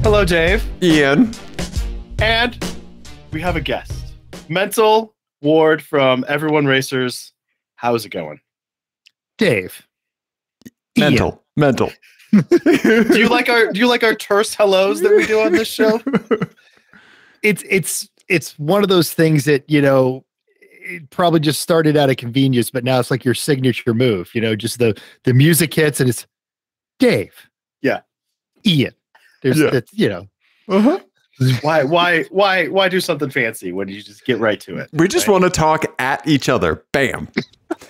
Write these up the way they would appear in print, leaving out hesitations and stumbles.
Hello, Dave. Ian. And we have a guest. Mental Ward from Everyone Racers. How's it going? Dave. Mental. Do you like our terse hellos that we do on this show? It's one of those things that, it probably just started out of convenience, but now it's like your signature move, just the music hits and it's Dave. Yeah. Ian. Uh-huh. Why do something fancy when you just get right to it? We just want to talk at each other. Bam.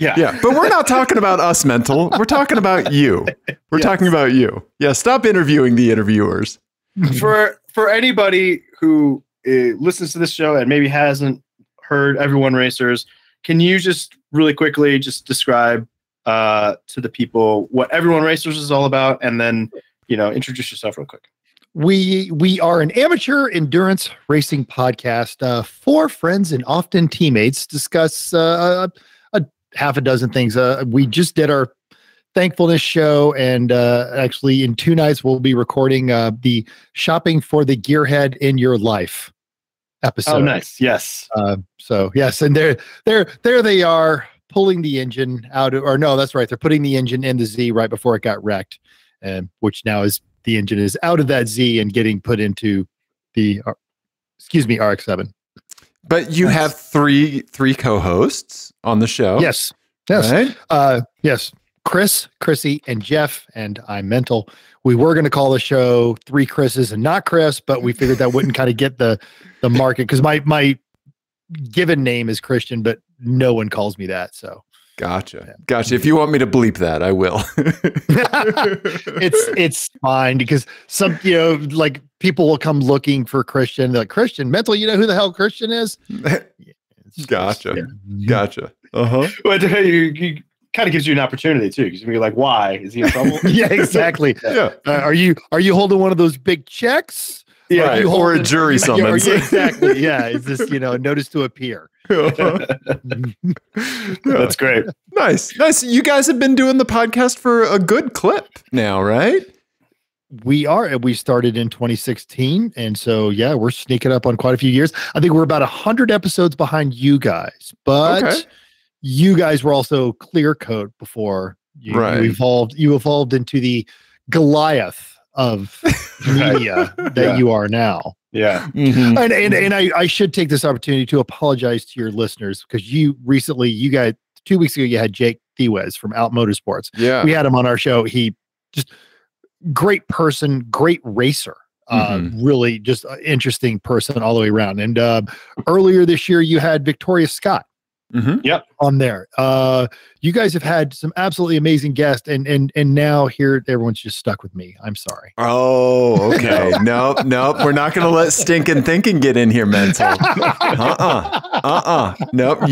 Yeah. But we're not talking about us, Mental. We're talking about you. We're talking about you. Yeah. Stop interviewing the interviewers. For anybody who listens to this show and maybe hasn't heard Everyone Racers, can you just really quickly just describe to the people what Everyone Racers is all about, and then introduce yourself real quick? We are an amateur endurance racing podcast. Four friends and often teammates discuss a half a dozen things. We just did our thankfulness show, and actually in 2 nights we'll be recording the shopping for the gearhead in your life episode. Oh, nice. Yes. So yes, and there they are pulling the engine out, or no, that's right. They're putting the engine in the Z right before it got wrecked, and which now is the engine is out of that Z and getting put into the RX-7. But you have three co-hosts on the show. Yes. Right? Yes. Chris, Chrissy, and Jeff, and I'm Mental. We were going to call the show Three Chris's and Not Chris, but we figured that wouldn't kind of get the market, because my given name is Christian, but no one calls me that. So Gotcha. If you want me to bleep that, I will. It's fine, because some like people will come looking for Christian. They're like, Christian Mental, you know who the hell Christian is? Gotcha. Uh-huh. But you kind of gives you an opportunity too, because you're like, why is he in trouble? Yeah, exactly. Yeah. Are you holding one of those big checks? Yeah, right. Or a jury summons. Exactly. Yeah. Is this notice to appear? That's great. Nice. You guys have been doing the podcast for a good clip now, right? We are. We started in 2016, and so we're sneaking up on quite a few years. I think we're about 100 episodes behind you guys, but you guys were also Clear Coat before you evolved. You evolved into the Goliath of media that you are now. Yeah. Mm-hmm. And I should take this opportunity to apologize to your listeners, because you guys 2 weeks ago, you had Jake Thewes from Out Motorsports. Yeah. We had him on our show. He just great person, great racer. Really just interesting person all the way around. And earlier this year, you had Victoria Scott. Yep. On there. You guys have had some absolutely amazing guests, and now here everyone's just stuck with me. I'm sorry. Oh, okay. Nope. We're not gonna let stinking thinking get in here, Mental. Nope.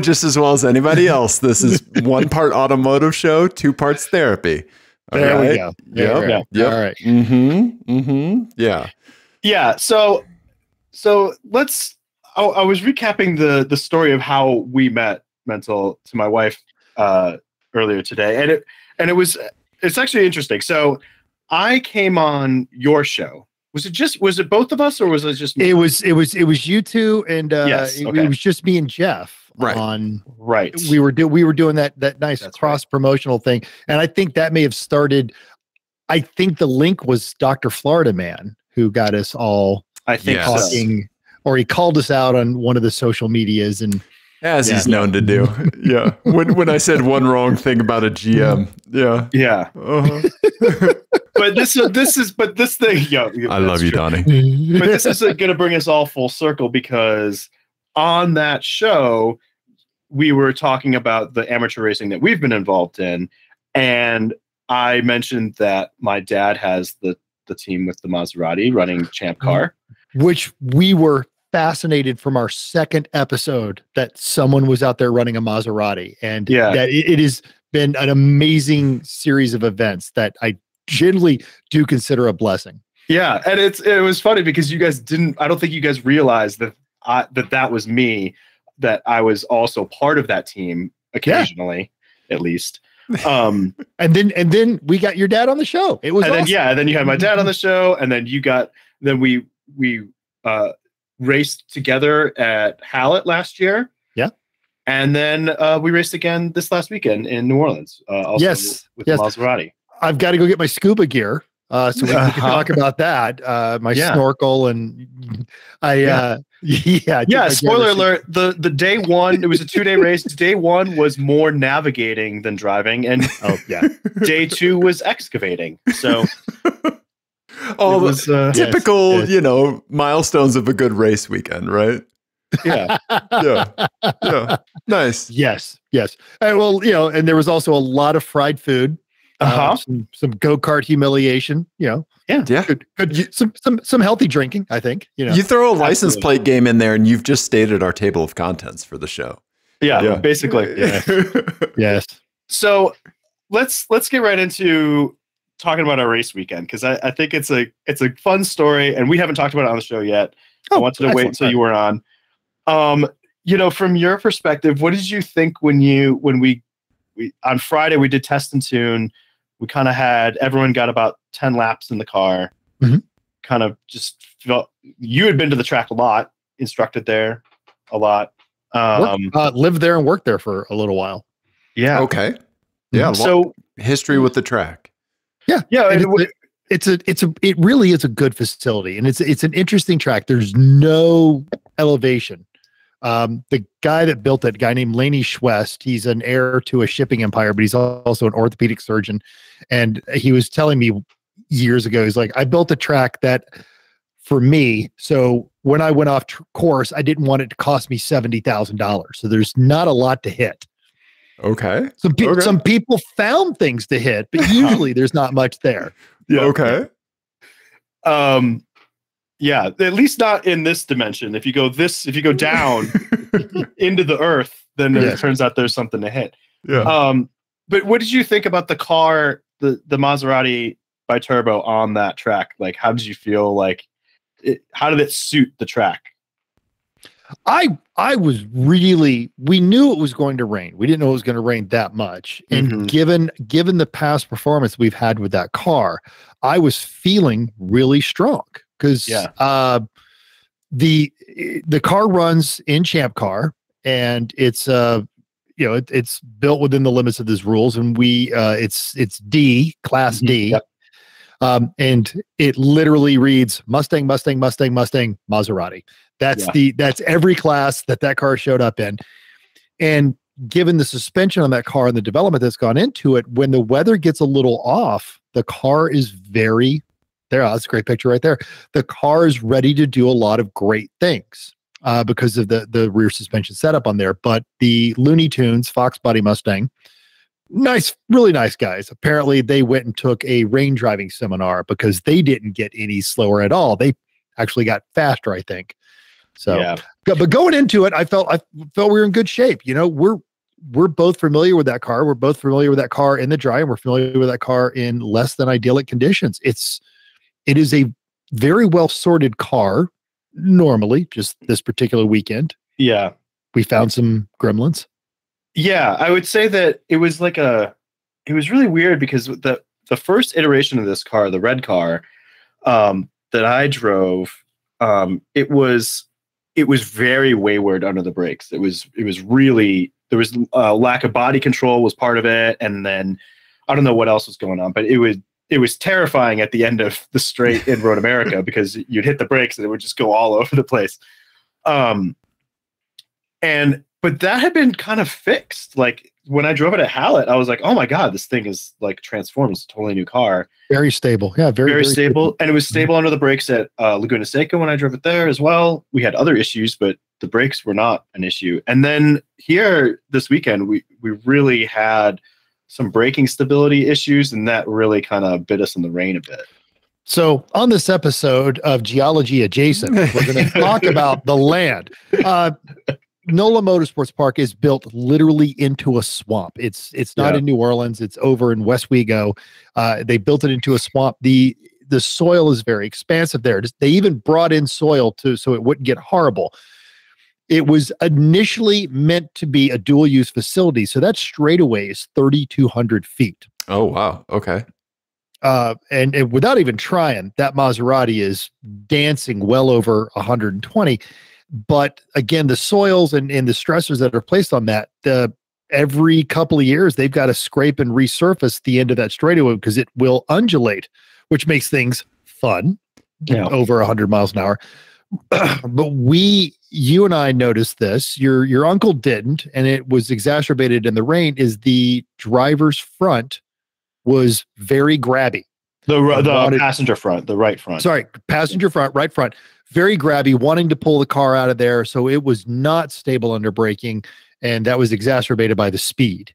Just as well as anybody else, this is 1 part automotive show, 2 parts therapy. There we go. Yep. All right. Yeah. Yeah. So let's. I was recapping the story of how we met, Mental, to my wife earlier today, and it's actually interesting. So I came on your show. Was it both of us, or was it just me? It was you two, and it was just me and Jeff. Right. We were doing that nice cross promotional thing, and I think that may have started. I think the link was Dr. Florida Man, who got us all. I think talking. Or he called us out on one of the social medias, and as he's known to do. Yeah. When I said one wrong thing about a GM. Yeah. Yeah. Uh-huh. But this thing. Yeah. I love you, Donnie. But this is going to bring us all full circle, because on that show, we were talking about the amateur racing that we've been involved in, and I mentioned that my dad has the team with the Maserati running Champ Car, which we were fascinated from our second episode that someone was out there running a Maserati, and that it has been an amazing series of events that I generally do consider a blessing. Yeah, and it was funny because you guys didn't. I don't think you guys realized that that was me. That I was also part of that team occasionally. at least. Um, and then we got your dad on the show. It was and awesome. then you had my dad on the show, and then we raced together at Hallett last year. Yeah. And then we raced again this last weekend in New Orleans. Also with Maserati. I've got to go get my scuba gear. So we can talk about that. My snorkel and spoiler alert. The day one, it was a 2-day race. Day one was more navigating than driving. And day two was excavating. So all the typical, milestones of a good race weekend, right? Yeah. Yeah. Nice. Yes. Well, and there was also a lot of fried food. Some go-kart humiliation, good. Some healthy drinking, I think. You throw a license plate game in there, and you've just stated our table of contents for the show. Yeah. Basically. Yes. So let's get right into talking about our race weekend, because I think it's a fun story, and we haven't talked about it on the show yet. I wanted to wait until you were on. From your perspective, what did you think when we on Friday we did test and tune? We kind of had everyone got about 10 laps in the car. Mm-hmm. Kind of just felt you had been to the track a lot, instructed there a lot. Lived there and worked there for a little while. Yeah. Okay. Yeah. So history with the track. Yeah. Yeah. It really is a good facility, and it's an interesting track. There's no elevation. The guy that built it, a guy named Laney Schwest, he's an heir to a shipping empire, but he's also an orthopedic surgeon. And he was telling me years ago, he's like, I built a track that for me, so when I went off course, I didn't want it to cost me $70,000. So there's not a lot to hit. Okay. Some people found things to hit, but usually there's not much there. Yeah. Okay. Yeah, at least not in this dimension. If you go down into the earth, then it turns out there's something to hit. Yeah. But what did you think about the car, the Maserati Biturbo on that track? Like, how did you feel? Like, how did it suit the track? I was really, we knew it was going to rain. We didn't know it was going to rain that much. And given the past performance we've had with that car, I was feeling really strong. Because the car runs in Champ Car, and it's it's built within the limits of these rules, and it's D, Class D, and it literally reads Mustang, Mustang, Mustang, Mustang, Maserati. That's every class that car showed up in, and given the suspension on that car and the development that's gone into it, when the weather gets a little off, the car is very that's a great picture right there. The car is ready to do a lot of great things because of the rear suspension setup on there. But the Looney Tunes Fox Body Mustang, really nice guys. Apparently, they went and took a rain driving seminar because they didn't get any slower at all. They actually got faster, I think. So, but going into it, I felt we were in good shape. We're both familiar with that car. We're both familiar with that car in the dry, and we're familiar with that car in less than idyllic conditions. It is a very well sorted car. Normally, just this particular weekend. Yeah, we found some gremlins. Yeah, I would say that it was it was really weird because the first iteration of this car, the red car, that I drove, it was very wayward under the brakes. It was really, there was lack of body control was part of it, and then I don't know what else was going on, but it was terrifying at the end of the straight in Road America because you'd hit the brakes and it would just go all over the place. But that had been kind of fixed. Like when I drove it at Hallett, I was like, oh my God, this thing is like transformed. It's a totally new car. Very stable. Yeah. Very stable. And it was stable under the brakes at Laguna Seca when I drove it there as well. We had other issues, but the brakes were not an issue. And then here this weekend, we really had some braking stability issues, and that really kind of bit us in the rain a bit. So on this episode of Geology Adjacent, we're going to talk about the land. NOLA Motorsports Park is built literally into a swamp. It's not in New Orleans. It's over in Westwego. They built it into a swamp. The soil is very expansive there. They even brought in soil so it wouldn't get horrible. It was initially meant to be a dual use facility. So that straightaway is 3,200 feet. Oh, wow. Okay. And without even trying, that Maserati is dancing well over 120. But again, the soils and the stressors that are placed on that, every couple of years, they've got to scrape and resurface the end of that straightaway because it will undulate, which makes things fun over 100 miles an hour. But you and I noticed this. Your uncle didn't, and it was exacerbated in the rain. Is the driver's front was very grabby. The passenger front, the right front. Sorry, passenger front, right front, very grabby, wanting to pull the car out of there. So it was not stable under braking, and that was exacerbated by the speed.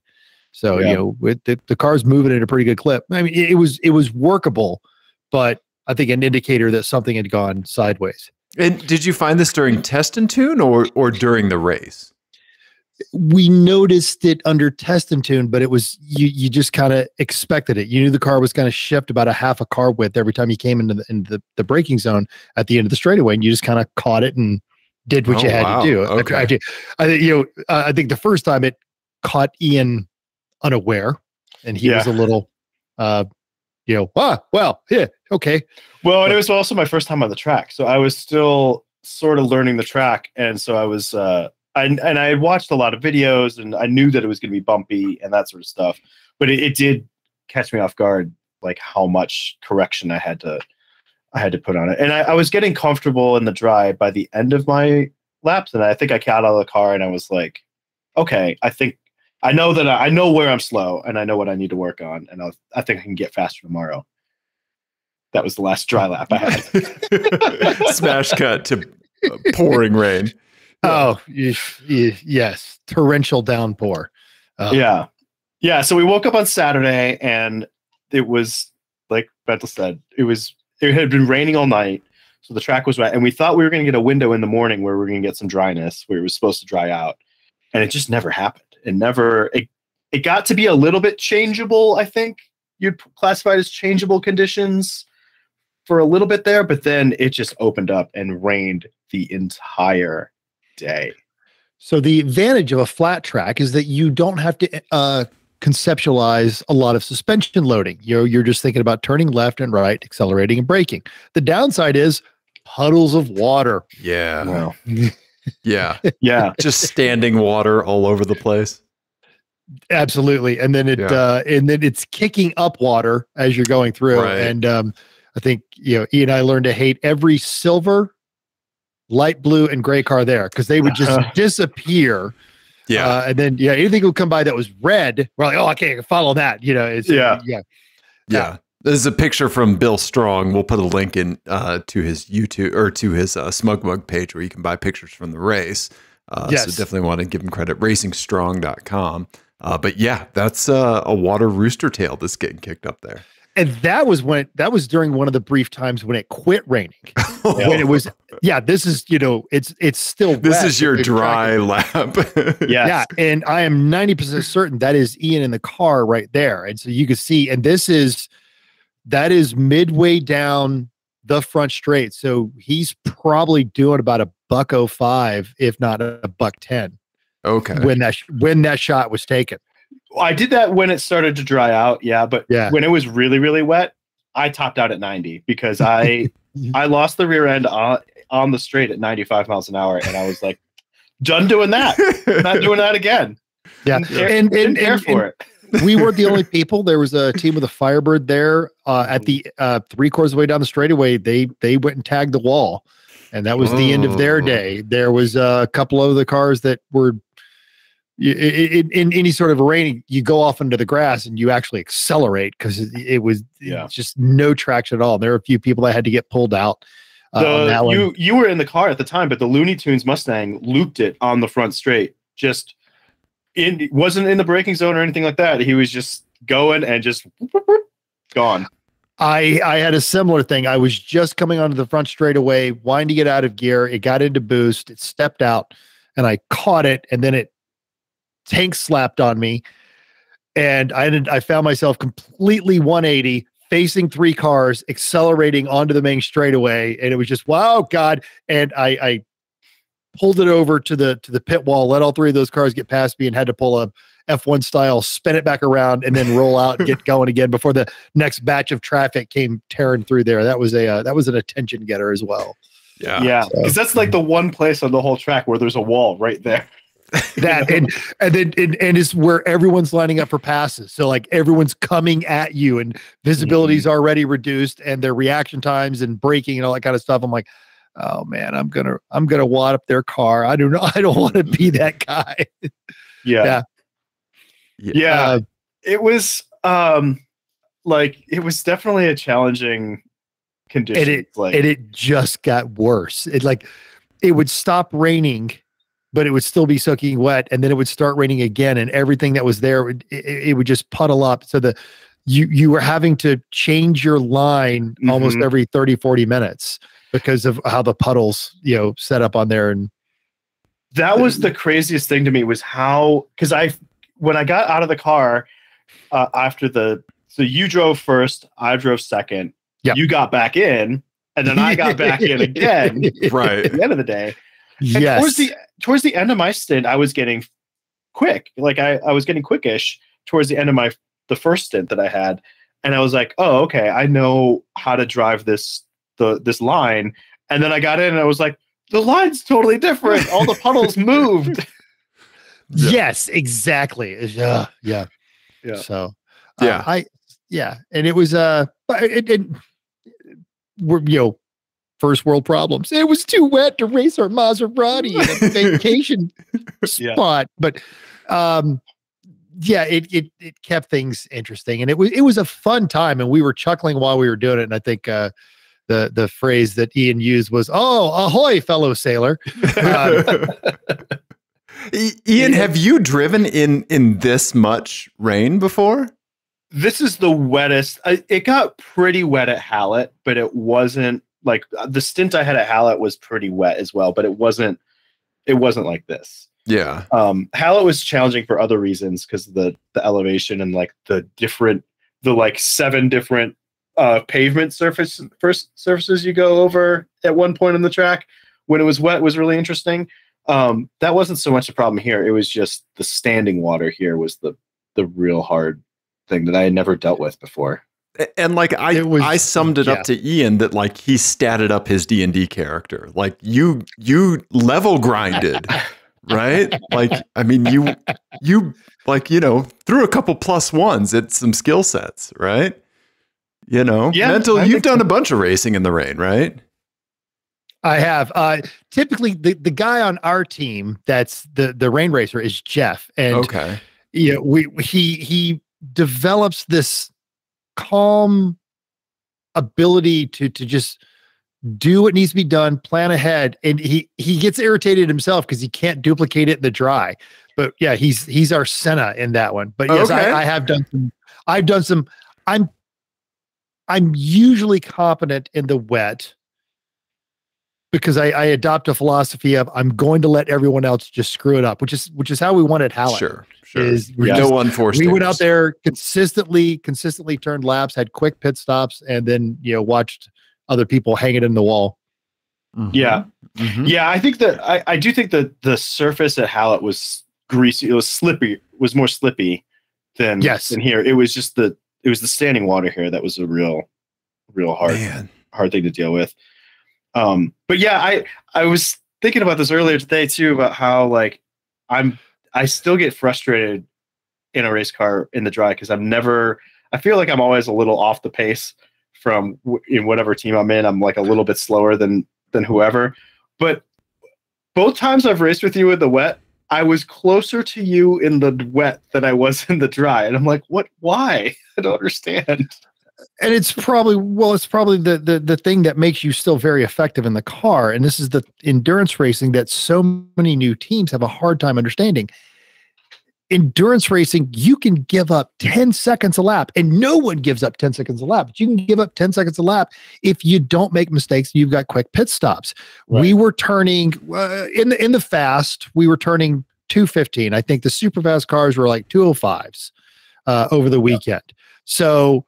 So with the car's moving at a pretty good clip. I mean, it was workable, but I think an indicator that something had gone sideways. And did you find this during test and tune or during the race? We noticed it under test and tune, but it was you just kind of expected it. You knew the car was going to shift about a half a car width every time you came into the braking zone at the end of the straightaway, and you just kind of caught it and did what you had to do. Okay. I think the first time it caught Ian unaware, and he was a little, okay. Well, and it was also my first time on the track, so I was still sort of learning the track, and so I was, I had watched a lot of videos, and I knew that it was going to be bumpy and that sort of stuff, but it did catch me off guard, like how much correction I had to put on it, and I was getting comfortable in the drive by the end of my laps, and I think I got out of the car, and I was like, okay, I know where I'm slow, and I know what I need to work on, and I think I can get faster tomorrow. That was the last dry lap I had. Smash cut to pouring rain. Oh, yes. Torrential downpour. Yeah. So we woke up on Saturday, and it was, like Bentel said, it had been raining all night. So the track was wet, and we thought we were going to get a window in the morning where we were going to get some dryness, where it was supposed to dry out. And it just never happened. It got to be a little bit changeable, I think. You'd classify it as changeable conditions for a little bit there, but then it just opened up and rained the entire day. So the advantage of a flat track is that you don't have to conceptualize a lot of suspension loading. You're just thinking about turning left and right, accelerating and braking. The downside is puddles of water. Yeah. Wow. Yeah. Yeah. Just standing water all over the place. Absolutely. And then it's kicking up water as you're going through. Right. And I think, Ian and I learned to hate every silver, light blue, and gray car there because they would just disappear. Yeah. And then, anything would come by that was red. We're like, okay, I can follow that. Yeah. This is a picture from Bill Strong. We'll put a link in to his YouTube or to his Smug Mug page where you can buy pictures from the race. Yes. So definitely want to give him credit. RacingStrong.com. But yeah, that's a water rooster tail that's getting kicked up there. And that was during one of the brief times when it quit raining. When it was, this is, it's still this wet, is your dry lap. Yes. Yeah. And I am 90% certain that is Ian in the car right there. And so you can see, and that is midway down the front straight. So he's probably doing about $105, if not $110. Okay. When that shot was taken. I did that when it started to dry out. Yeah. But when it was really, really wet, I topped out at 90 because I lost the rear end on the straight at 95 miles an hour. And I was like, done doing that. Not doing that again. Yeah. Didn't care for it. We weren't the only people. There was a team with a Firebird there at the 3/4 of the way down the straightaway. They went and tagged the wall, and that was the end of their day. There was a couple of the cars that were in any sort of a rain. You go off into the grass and you actually accelerate because it was just no traction at all. There were a few people that had to get pulled out. You were in the car at the time, but the Looney Tunes Mustang looped it on the front straight. Wasn't in the braking zone or anything like that. He was just going and just gone. I had a similar thing. I was just coming onto the front straightaway, wanting to get out of gear. It got into boost. It stepped out, and I caught it, and then it tank slapped on me, and I found myself completely 180, facing 3 cars, accelerating onto the main straightaway, and it was just wow, God! And I pulled it over to the pit wall, let all three of those cars get past me, and had to pull a F1 style, spin it back around, and then roll out and get going again before the next batch of traffic came tearing through there. That was an attention getter as well. Yeah, because that's like the one place on the whole track where there's a wall right there. That and it's where everyone's lining up for passes. So like everyone's coming at you, and visibility is already reduced, and their reaction times and braking and all that kind of stuff. I'm like, oh man, I'm gonna wad up their car. I don't want to be that guy. Yeah. It was it was definitely a challenging condition. And it just got worse. It would stop raining, but it would still be soaking wet, and then it would start raining again, and everything that was there, it would just puddle up. So you were having to change your line almost every 30, 40 minutes because of how the puddles, set up on there. And that was the craziest thing to me, was how, because when I got out of the car so you drove first, I drove second. Yep. You got back in, and then I got back in again. Right. At the end of the day. Yes. Towards the end of my stint, I was getting quick. Like I was getting quickish towards the end of the first stint that I had. And I was like, oh, okay, I know how to drive this line. And then I got in and I was like, the line's totally different. All the puddles moved. Yes, exactly. Yeah. So and it was we're first world problems. It was too wet to race our Maserati in a vacation spot, but it kept things interesting, and it was a fun time, and we were chuckling while we were doing it. And I think the phrase that Ian used was, "Oh, ahoy, fellow sailor." Ian, have you driven in this much rain before? This is the wettest. It got pretty wet at Hallett, but it wasn't like the stint I had at Hallett was pretty wet as well, but it wasn't like this. Yeah. Hallett was challenging for other reasons, because the elevation and like the 7 different pavement surfaces you go over at one point on the track when it was wet was really interesting. That wasn't so much a problem here. It was just the standing water here was the real hard thing that I had never dealt with before. And like I summed it up to Ian that like he statted up his D&D character. Like you level grinded, right? Like I mean you like threw a couple +1s at some skill sets, right? Mental. You've done a bunch of racing in the rain, right? I have. Typically, the guy on our team that's the rain racer is Jeff, and okay, he develops this calm ability to just do what needs to be done, plan ahead, and he gets irritated himself because he can't duplicate it in the dry. But yeah, he's our Senna in that one. But yes, okay. I have done some. I've done some. I'm usually competent in the wet, because I adopt a philosophy of I'm going to let everyone else just screw it up, which is how we wanted Hallett. Sure. No unforced. We went out there consistently turned laps, had quick pit stops, and then watched other people hang it in the wall. Mm-hmm. Yeah, yeah. I think that I do think that the surface at Hallett was greasy. It was slippy. It was more slippy than here. It was just the standing water here that was a real hard thing to deal with. But yeah, I was thinking about this earlier today too, about how like I still get frustrated in a race car in the dry, because I feel like I'm always a little off the pace from in whatever team I'm in. I'm like a little bit slower than whoever, but both times I've raced with you in the wet, I was closer to you in the wet than I was in the dry. And I'm like, why? I don't understand. And it's probably the thing that makes you still very effective in the car. And this is the endurance racing that so many new teams have a hard time understanding. Endurance racing, you can give up 10 seconds a lap, and no one gives up 10 seconds a lap, but you can give up 10 seconds a lap if you don't make mistakes. You've got quick pit stops. Right. We were turning in the fast, we were turning 215. I think the super fast cars were like 205s over the weekend. So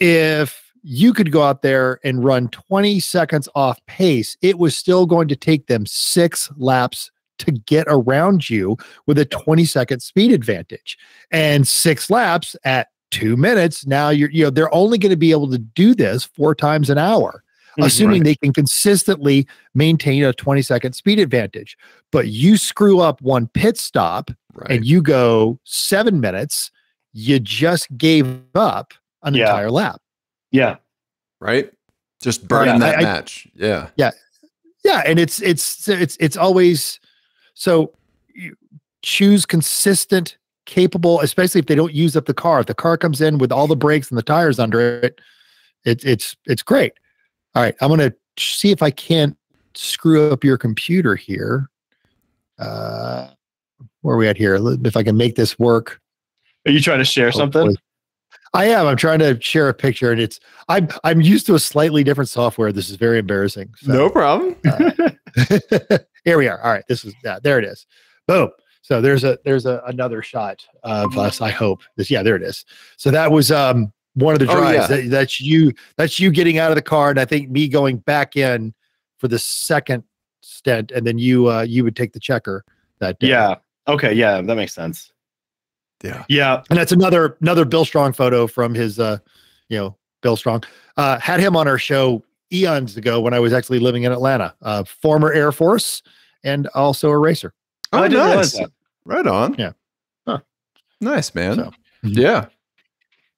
if you could go out there and run 20 seconds off pace. It was still going to take them 6 laps to get around you with a 20-second speed advantage. And 6 laps at 2 minutes. Now they're only going to be able to do this 4 times an hour, assuming they can consistently maintain a 20-second speed advantage. But you screw up one pit stop and you go 7 minutes, you just gave up an entire lap. Yeah. Right. Just burning that match. Yeah. Yeah. Yeah. And it's always, so you choose consistent, capable, especially if they don't use up the car. If the car comes in with all the brakes and the tires under it, it's great. All right. I'm going to see if I can't screw up your computer here. Where are we at here? If I can make this work. Are you trying to share something? I am. I'm trying to share a picture, and I'm used to a slightly different software. This is very embarrassing. So, no problem. Here we are. All right. This is there it is. Boom. So there's another shot of us. I hope there it is. So that was one of the drives. That's you getting out of the car, and I think me going back in for the second stint, and then you would take the checker that day. Yeah. Okay. Yeah, that makes sense. Yeah. Yeah. And that's another Bill Strong photo from his Bill Strong. Had him on our show eons ago when I was actually living in Atlanta. Former Air Force and also a racer. Oh, I didn't realize nice. that. Right on. Yeah. Huh. Nice, man. So, yeah.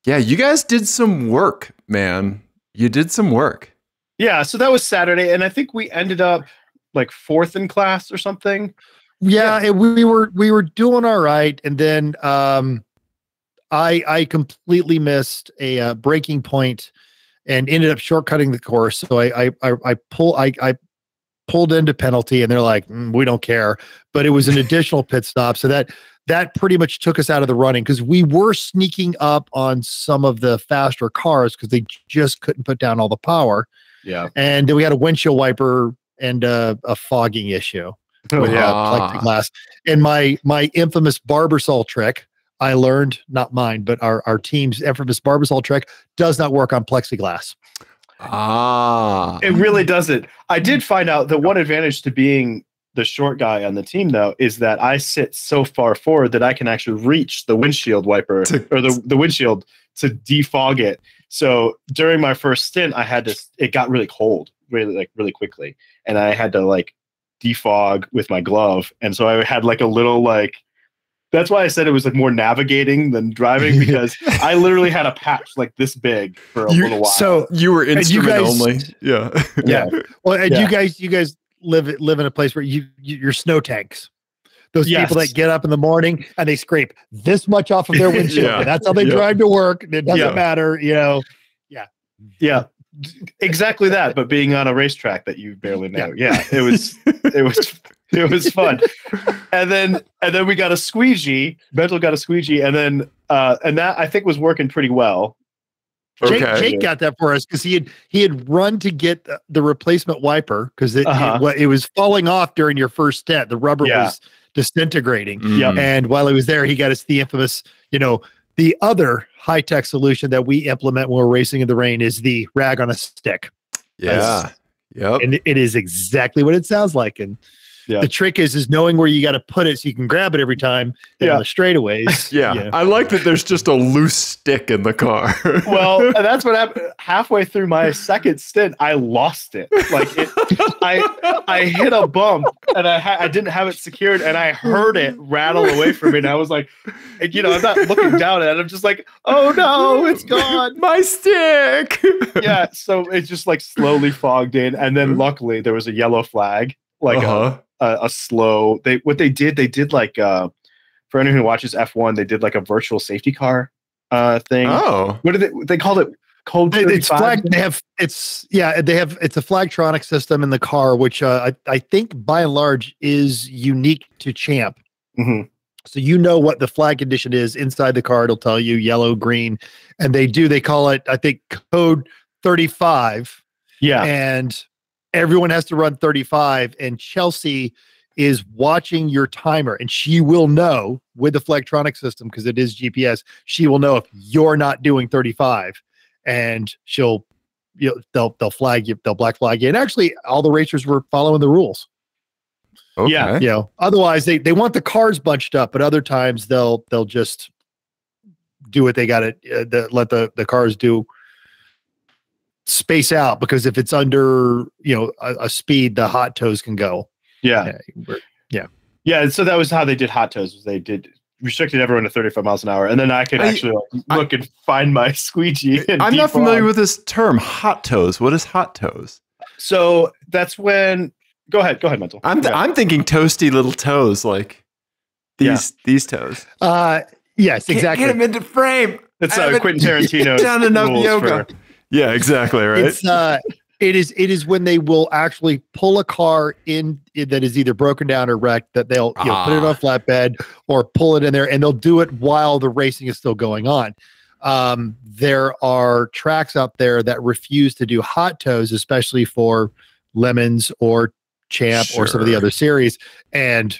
Yeah, you guys did some work, man. You did some work. Yeah, so that was Saturday, and I think we ended up like 4th in class or something. Yeah. We were doing all right, and then I completely missed a braking point and ended up shortcutting the course. So I pulled into penalty, and they're like, we don't care. But it was an additional pit stop, so that pretty much took us out of the running, because we were sneaking up on some of the faster cars because they just couldn't put down all the power. Yeah, and then we had a windshield wiper and a fogging issue. With plexiglass. And my infamous Barbasol trick, I learned, not mine, but our team's infamous Barbasol trick does not work on plexiglass. It really doesn't. I did find out that one advantage to being the short guy on the team, though, is that I sit so far forward that I can actually reach the windshield wiper or the windshield to defog it. So during my first stint, it got really cold, really quickly. And I had to defog with my glove. And so I had a little that's why I said it was more navigating than driving, because I literally had a patch this big for a little while. So you were instrument only. Yeah. Yeah. Well, and you guys live in a place where you're snow tanks. Those people that get up in the morning and they scrape this much off of their windshield. And that's how they drive to work. It doesn't matter, Yeah. Yeah. Exactly that, but being on a racetrack that you barely know. Yeah, it was fun. And then we got a squeegee. Mental got a squeegee, and then and that I think was working pretty well. Jake got that for us because he had run to get the replacement wiper because it was falling off during your first stint. The rubber was disintegrating. Mm-hmm. And while he was there, he got us the infamous, the other high-tech solution that we implement when we're racing in the rain is the rag on a stick. Yeah. Yep. And it is exactly what it sounds like. And the trick is knowing where you got to put it so you can grab it every time on the straightaways. Yeah. I like that there's just a loose stick in the car. Well, that's what happened. Halfway through my second stint, I lost it. I hit a bump and I didn't have it secured, and I heard it rattle away from me. And I was like, I'm not looking down at it. I'm just like, oh no, it's gone. My stick. Yeah. So it just slowly fogged in. And then luckily there was a yellow flag, a slow, they did for anyone who watches F1, they did a virtual safety car thing. Oh, what did they called it? Code 35? It's flag. It's a Flagtronic system in the car, which I think by and large is unique to Champ. Mm-hmm. So what the flag condition is inside the car. It'll tell you yellow, green, and they call it, I think, code 35. Yeah, and everyone has to run 35, and Chelsea is watching your timer, and she will know with the Flagtronic system, because it is GPS, she will know if you're not doing 35, and she'll they'll flag you, they'll black flag you. And actually, all the racers were following the rules. Okay. Yeah, otherwise they want the cars bunched up, but other times they'll just do what they got to let the cars do. Space out, because if it's under a speed, the hot toes can go. Yeah. And so that was how they did hot toes. Was they did restricted everyone to 35 miles an hour, and then I could actually look and find my squeegee. I'm not familiar with this term, hot toes. What is hot toes? So that's when. Go ahead, Mental. I'm thinking toasty little toes, like these toes. Yes, exactly. Get them into frame. That's Quentin Tarantino done enough yoga. Yeah, exactly right. It is when they will actually pull a car in that is either broken down or wrecked, that they'll put it on a flatbed or pull it in there, and they'll do it while the racing is still going on. There are tracks out there that refuse to do hot toes, especially for Lemons or Champ or some of the other series, and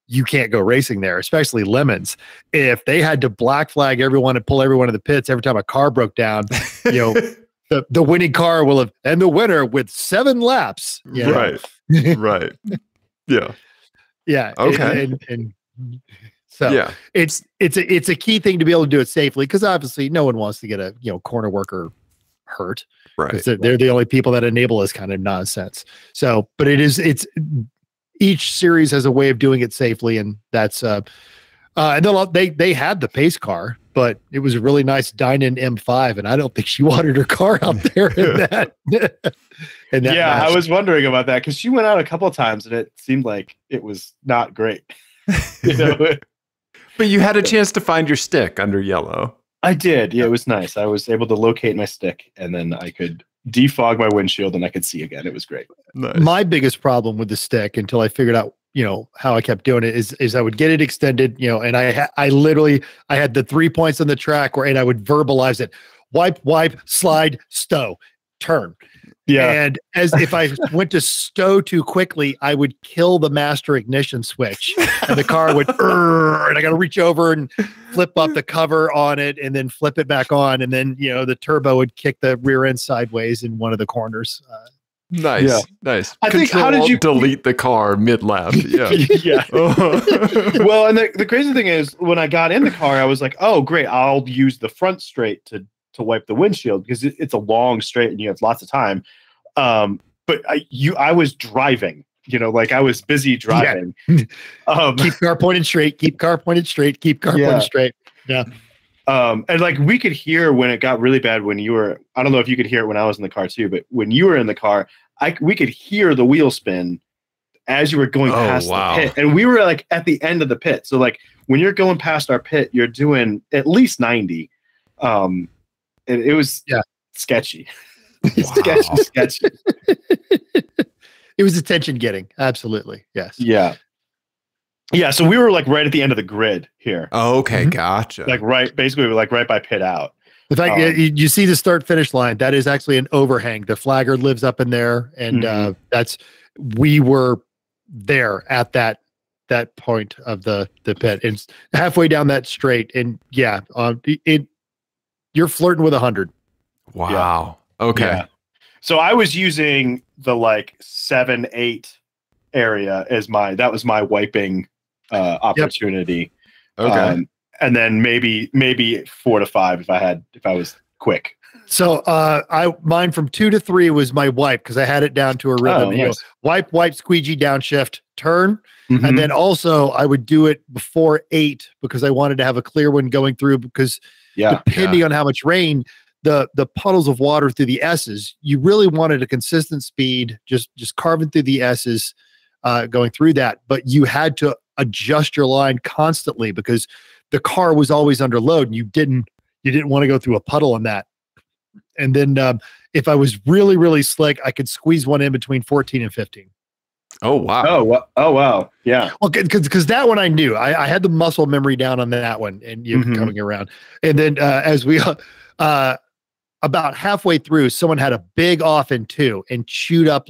you can't go racing there, especially Lemons. If they had to black flag everyone and pull everyone to the pits every time a car broke down, the winning car will have, and the winner with 7 laps. Right. Right. Yeah. Yeah. Okay. And so it's a key thing to be able to do it safely, because obviously no one wants to get a corner worker hurt. Right. They're the only people that enable this kind of nonsense. So, but it's each series has a way of doing it safely, and that's and then they had the pace car, but it was a really nice Dynan M5, and I don't think she wanted her car out there in that. I was wondering about that, because she went out a couple of times and it seemed like it was not great. But you had a chance to find your stick under yellow. I did. Yeah, it was nice. I was able to locate my stick, and then I could defog my windshield and I could see again. It was great. Nice. My biggest problem with the stick, until I figured out, how I kept doing it, is I would get it extended, and I literally had the 3 points on the track and I would verbalize it: wipe, slide, stow, turn. Yeah. And as if I went to stow too quickly, I would kill the master ignition switch, and the car would, and I got to reach over and flip up the cover on it and then flip it back on. And then, the turbo would kick the rear end sideways in one of the corners. Nice. I think, how did you delete the car mid-lap? Yeah. Yeah. Well, and the crazy thing is, when I got in the car, I was like, oh, great. I'll use the front straight to wipe the windshield, because it's a long straight and you have lots of time. But I was driving, I was busy driving. Yeah. Keep car pointed straight, keep car pointed straight, keep car pointed straight. Yeah. And we could hear when it got really bad when you were, I don't know if you could hear it when I was in the car too, but when you were in the car, we could hear the wheel spin as you were going past the pit. And we were at the end of the pit. So when you're going past our pit, you're doing at least 90. It was sketchy. Sketchy. It was attention getting. Absolutely. Yes. Yeah. Yeah. So we were right at the end of the grid here. Oh, okay. Gotcha. Basically we're right by pit out. In fact, you see the start finish line. That is actually an overhang. The flagger lives up in there. And we were there at that point of the pit. It's halfway down that straight. And you're flirting with 100. Wow. Yeah. Okay. Yeah. So I was using the 7-8 area as that was my wiping opportunity. Yep. Okay. And then maybe 4 to 5 if I was quick. So mine from 2 to 3 was my wipe, because I had it down to a rhythm. Nice. Wipe, squeegee, downshift, turn. Mm-hmm. And then also I would do it before 8, because I wanted to have a clear one going through, because depending on how much rain, the puddles of water through the S's, you really wanted a consistent speed, just carving through the S's, going through that. But you had to adjust your line constantly, because the car was always under load, and you didn't want to go through a puddle on that. And then if I was really, really slick, I could squeeze one in between 14 and 15. Oh, wow. Oh, wow. Yeah. Well, because that one I knew. I had the muscle memory down on that one, and coming around. And then as we about halfway through, someone had a big off in 2 and chewed up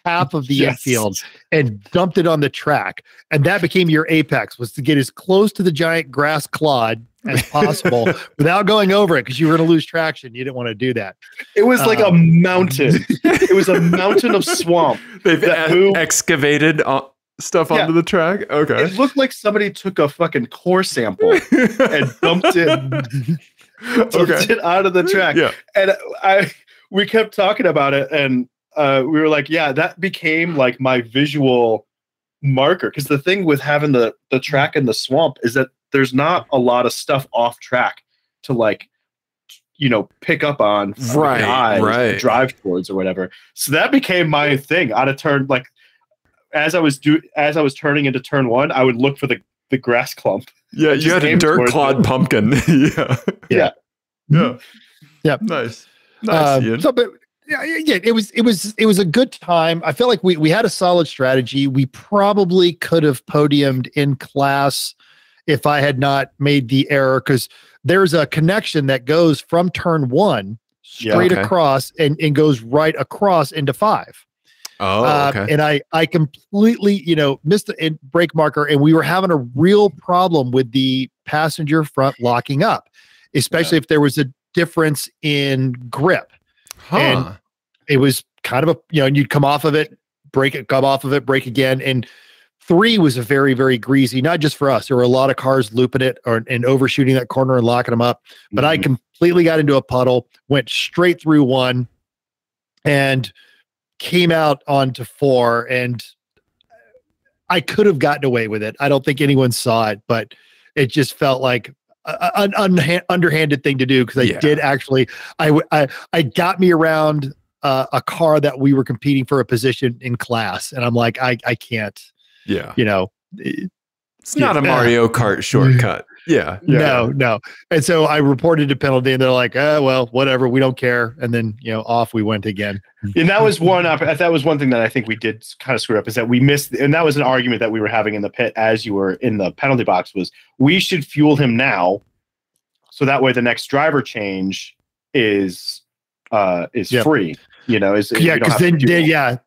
half of the infield and dumped it on the track. And that became your apex, was to get as close to the giant grass clod as possible without going over it, because you were going to lose traction. You didn't want to do that. It was like a mountain. It was a mountain of swamp. They've excavated stuff onto the track. Okay. It looked like somebody took a fucking core sample and dumped it out of the track. Yeah. And we kept talking about it, and we were like, yeah, that became like my visual marker. Because the thing with having the track in the swamp is that there's not a lot of stuff off track to like, pick up on, right, drive towards or whatever. So that became my thing. Out of turn, like as I was turning into turn one, I would look for the grass clump. Yeah, you had a dirt clod pumpkin. Yeah. Nice. So, but yeah, it was a good time. I feel like we had a solid strategy. We probably could have podiumed in class if I had not made the error, because there's a connection that goes from turn one straight across and goes right across into 5. Oh, okay. And I completely, missed the brake marker, and we were having a real problem with the passenger front locking up, especially if there was a difference in grip. And it was kind of and you'd come off of it, brake it, come off of it, brake again. And 3 was a very, very greasy, not just for us. There were a lot of cars looping it and overshooting that corner and locking them up. But I completely got into a puddle, went straight through 1, and came out onto 4. And I could have gotten away with it. I don't think anyone saw it, but it just felt like an underhanded thing to do, because I did actually, I got me around a car that we were competing for a position in class, and I'm like, I can't. Yeah. It's not a Mario Kart shortcut. Yeah. No. And so I reported a penalty, and they're like, well, whatever, we don't care. And then, off we went again. And that was one thing that I think we did kind of screw up, is that we missed, and that was an argument that we were having in the pit as you were in the penalty box, was we should fuel him now, so that way the next driver change is free. Because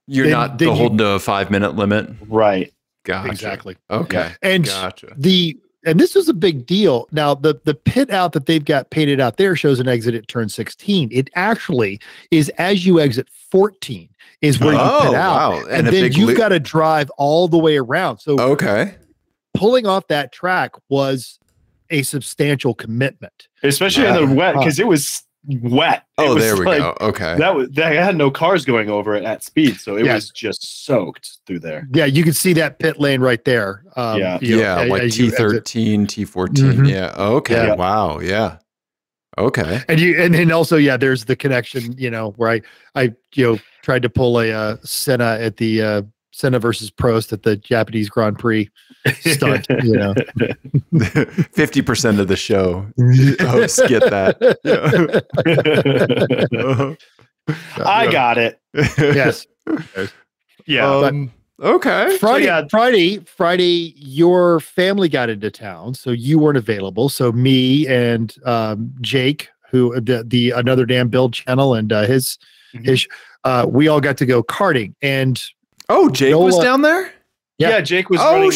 you're not beholden to a 5-minute limit. Right. Gotcha. Exactly. Okay. Yeah. And gotcha. And this was a big deal. Now, the pit out that they've got painted out there shows an exit at turn 16. It actually is as you exit 14 is where you pit out. Wow. And then you've got to drive all the way around. So pulling off that track was a substantial commitment. Especially in the wet, because it was wet. There we go. Okay. They had no cars going over it at speed, so it was just soaked through there. Yeah, you can see that pit lane right there. Like T13, T14. Yeah. Okay. Yeah. Wow. Yeah. Okay. And then also, there's the connection, where I tried to pull a Senna at the Senna versus Prost at the Japanese Grand Prix stunt, 50% of the show hosts get that. I got it. Yes. Yeah. Okay. Friday, your family got into town, so you weren't available. So me and Jake, who the Another Damn Build channel, and his we all got to go karting. And Jake was down there? Yeah, Jake was running,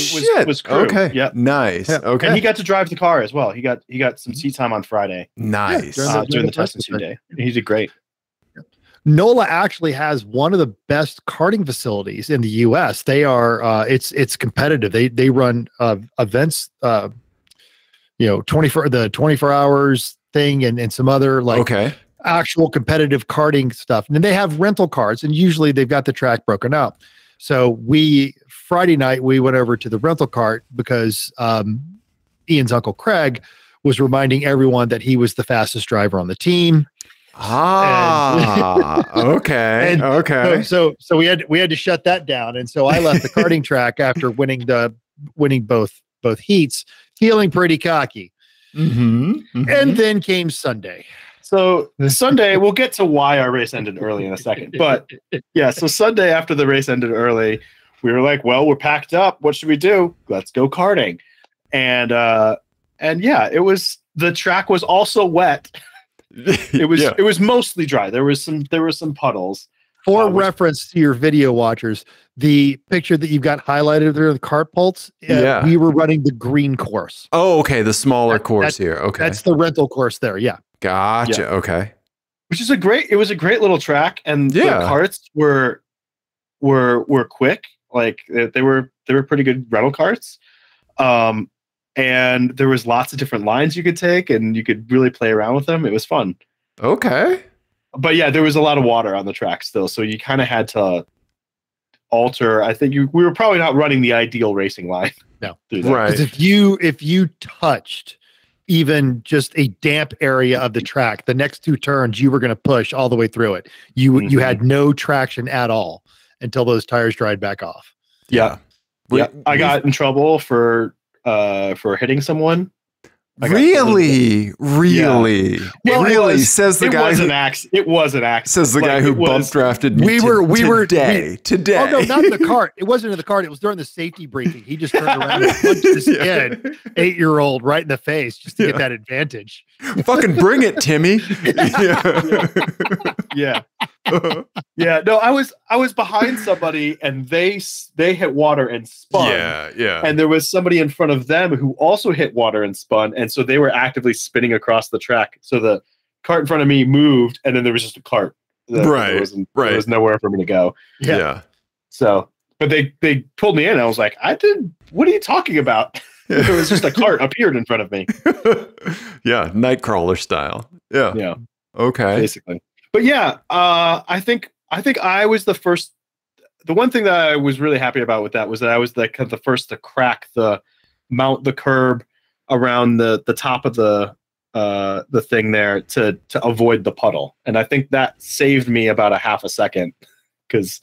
was crew. Okay. Yeah. Nice. Yeah. Okay. And he got to drive the car as well. He got some seat time on Friday. Nice. During the testing team day. He did great. NOLA actually has one of the best karting facilities in the US. They are it's competitive. They run events 24 hours thing and some other actual competitive karting stuff. And then they have rental cars, and usually they've got the track broken out. So Friday night, we went over to the rental cart because Ian's uncle Craig was reminding everyone that he was the fastest driver on the team. Okay. Okay. So we had to shut that down. And so I left the karting track after winning both heats, feeling pretty cocky. And then came Sunday. So Sunday, we'll get to why our race ended early in a second. But so Sunday after the race ended early, we were like, well, we're packed up. What should we do? Let's go karting. And the track was also wet. It was mostly dry. There was some puddles. For reference to your video watchers, the picture that you've got highlighted there, the cart pulse, we were running the green course. Oh, okay. The smaller course here. Okay. That's the rental course there. Yeah. Gotcha. Yeah. Okay. Which is it was a great little track, and the carts were quick. Like they were pretty good rental carts. And there was lots of different lines you could take, and you could really play around with them. It was fun. Okay. But yeah, there was a lot of water on the track still, so you kind of had to alter. I think we were probably not running the ideal racing line. No, right. Because if you touched even just a damp area of the track, the next 2 turns you were going to push all the way through it. You had no traction at all until those tires dried back off. Yeah. I got in trouble for hitting someone. Really? Well, says the guy. It was an accident. Says the guy who bump drafted me. Today. Oh no, not in the cart. It wasn't in the cart. It was during the safety briefing. He just turned around and punched this kid, 8-year-old, right in the face just to get that advantage. Fucking bring it, Timmy. Yeah. Yeah. No, I was behind somebody, and they hit water and spun. Yeah. And there was somebody in front of them who also hit water and spun, and so they were actively spinning across the track. So the cart in front of me moved, and then there was just a cart. There was nowhere for me to go. Yeah. So, but they pulled me in. I was like, what are you talking about? There was just a cart appeared in front of me. Yeah, Nightcrawler style. Yeah. Yeah. Okay. Basically. But yeah, I think I was the first. The one thing that I was really happy about with that was that I was the first to crack the curb around the top of the thing there to avoid the puddle, and I think that saved me about a half a second because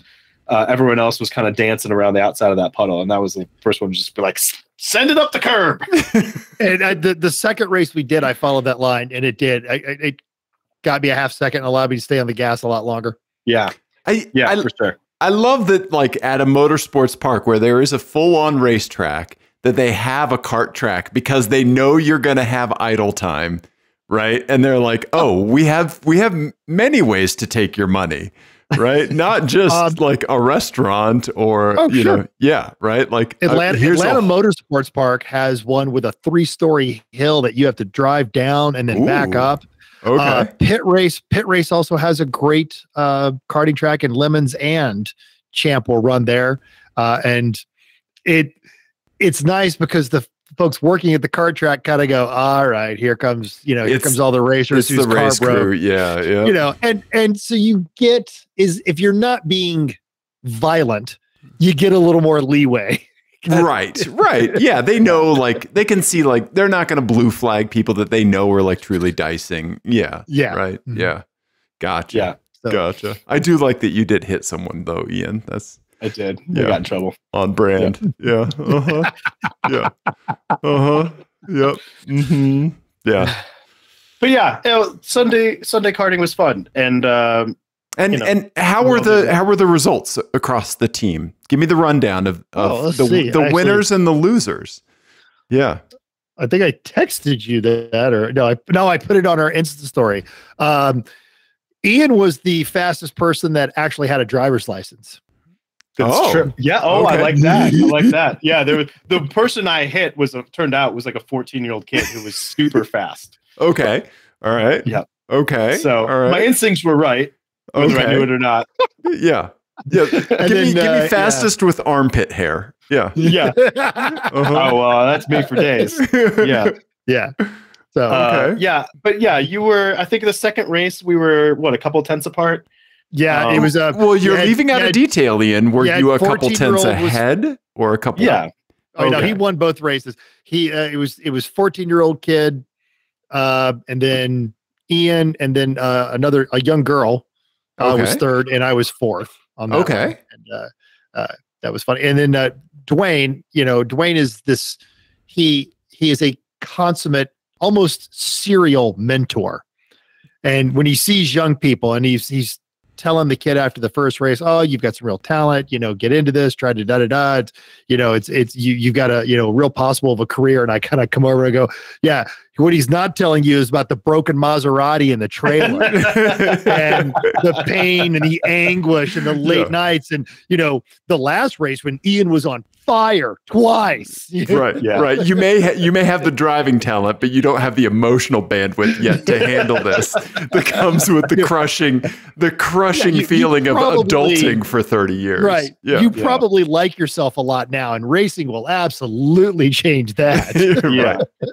everyone else was kind of dancing around the outside of that puddle, and that was the first one to just be like, send it up the curb. And the second race we did, I followed that line, and it did. It got me a half second and allowed me to stay on the gas a lot longer. Yeah. For sure. I love that, like, at a motorsports park where there is a full-on racetrack, that they have a kart track because they know you're going to have idle time, right? And they're like, oh, we have many ways to take your money, right? Not just like a restaurant or, know, right? Like Atlanta Motorsports Park has one with a 3-story hill that you have to drive down and then back up. Okay. Pit race also has a great karting track, and Lemons and Champ will run there. And it's nice because the folks working at the kart track kind of go, all right, here comes all the racers whose the race crew. Yeah. And so you get if you're not being violent, you get a little more leeway. Right. Yeah, they know, like, they can see, like, they're not going to blue flag people that they know are, like, truly dicing. Yeah. Right. Mm-hmm. Yeah. Gotcha. Yeah. Gotcha. I do like that you did hit someone, though, Ian. I did. I got in trouble. On brand. Yeah. Uh-huh. Yeah. Uh-huh. Yep. Mm-hmm. Yeah. But yeah, Sunday karting was fun, and how were the results across the team? Give me the rundown of the winners and the losers. Yeah. I think I texted you that, or no, I put it on our Insta story. Ian was the fastest person that actually had a driver's license. That's true. Yeah. Oh, okay. I like that. Yeah. The person I hit turned out was like a 14-year-old kid who was super fast. Okay. All right. Yeah. Okay. So all right. My instincts were right, whether I knew it or not. Yeah. Yeah. Give me fastest with armpit hair. Yeah. Yeah. Oh, that's me for days. Yeah. Yeah. So yeah, but yeah, you were. I think the second race we were a couple tenths apart. Yeah, it was a. Well, you're leaving out a detail, Ian. Were you a couple tenths ahead or a couple? Yeah. No, he won both races. It was 14-year-old kid, and then Ian, and then a young girl was third, and I was fourth on that. Okay. One. And that was funny. And then Dwayne, Dwayne is this. He is a consummate, almost serial mentor, and when he sees young people, and he's telling the kid after the first race, oh, you've got some real talent, get into this, try to da-da-da. You've got a, real possible of a career. And I kind of come over and go, yeah, what he's not telling you is about the broken Maserati in the trailer and the pain and the anguish and the late nights. And, the last race when Ian was on fire twice. Right. Yeah. Right. You may have the driving talent, but you don't have the emotional bandwidth yet to handle this that comes with the crushing feeling of adulting for 30 years. Right. Yeah. You probably like yourself a lot now, and racing will absolutely change that.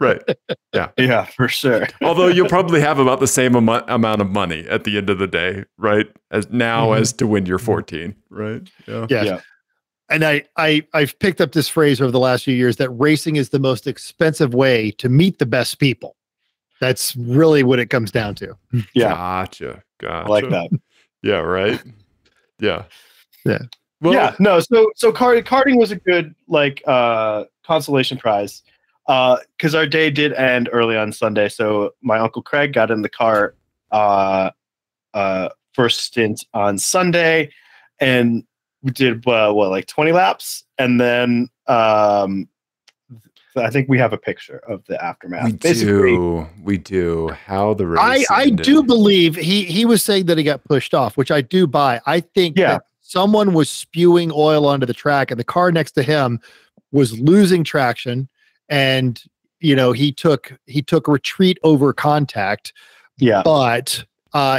Right. Yeah. Yeah, for sure. Although you'll probably have about the same amount of money at the end of the day, right? As to when you're 14, right? Yeah. And I've picked up this phrase over the last few years that racing is the most expensive way to meet the best people. That's really what it comes down to. Yeah. Gotcha. I like that. Yeah, right? Yeah. Yeah. Well, yeah. No, so karting was a good consolation prize. Because our day did end early on Sunday. So my Uncle Craig got in the car first stint on Sunday, and we did 20 laps, and then I think we have a picture of the aftermath. We do. How the race I do believe he was saying that he got pushed off, which I do buy. I think that someone was spewing oil onto the track, and the car next to him was losing traction, and he took a retreat over contact. Yeah, but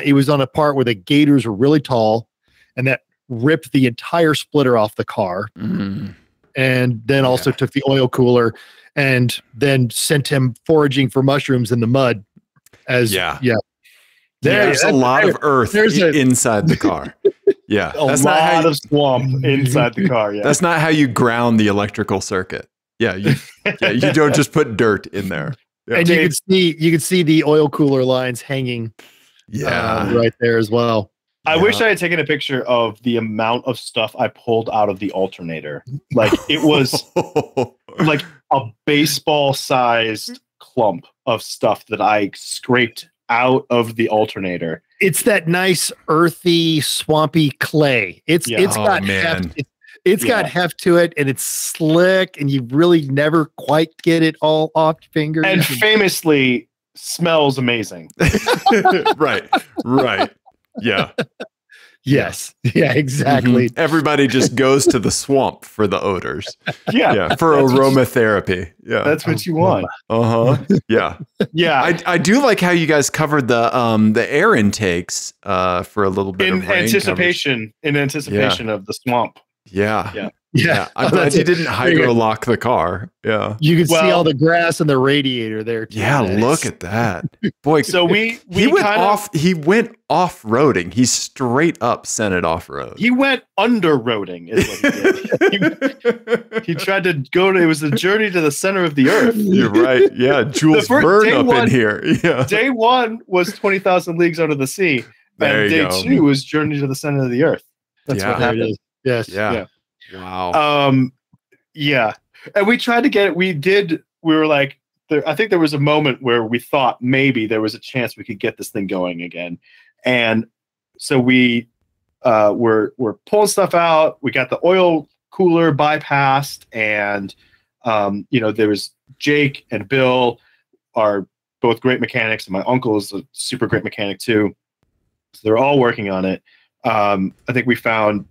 it was on a part where the gators were really tall, and that ripped the entire splitter off the car, and then also took the oil cooler, and then sent him foraging for mushrooms in the mud. There's a lot of earth inside the car. Yeah, a lot of swamp inside the car. Yeah, that's not how you ground the electrical circuit. Yeah, you don't just put dirt in there. Yeah. And you could see the oil cooler lines hanging. Right there as well. I wish I had taken a picture of the amount of stuff I pulled out of the alternator. Like it was like a baseball-sized clump of stuff that I scraped out of the alternator. It's that nice earthy, swampy clay. It's got heft. It's got heft to it, and it's slick, and you really never quite get it all off your fingers. And famously smells amazing. Right. Yeah. Yes. Yeah, exactly. Mm-hmm. Everybody just goes to the swamp for the odors. Yeah. For aromatherapy. Yeah. That's what you want. Yeah. Yeah. I do like how you guys covered the air intakes for a little bit in of rain anticipation of the swamp. Yeah. I'm glad you didn't hydrolock the car. Yeah. You can see all the grass and the radiator there too. Yeah, look at that. Boy, so he went off-roading. He straight up sent it off-road. He went under-roading is what he did. He tried to it was the journey to the center of the earth. You're right. Yeah, Jules Verne up in here. Yeah. Day 1 was 20,000 leagues under the sea. There and day 2 was journey to the center of the earth. That's what happened. Yes. Yeah. Wow. Yeah. And we tried to get it. We were like, I think there was a moment where we thought maybe there was a chance we could get this thing going again. And so we were pulling stuff out. We got the oil cooler bypassed, and there was Jake and Bill are both great mechanics, and my uncle is a super great mechanic too. So they're all working on it. I think we found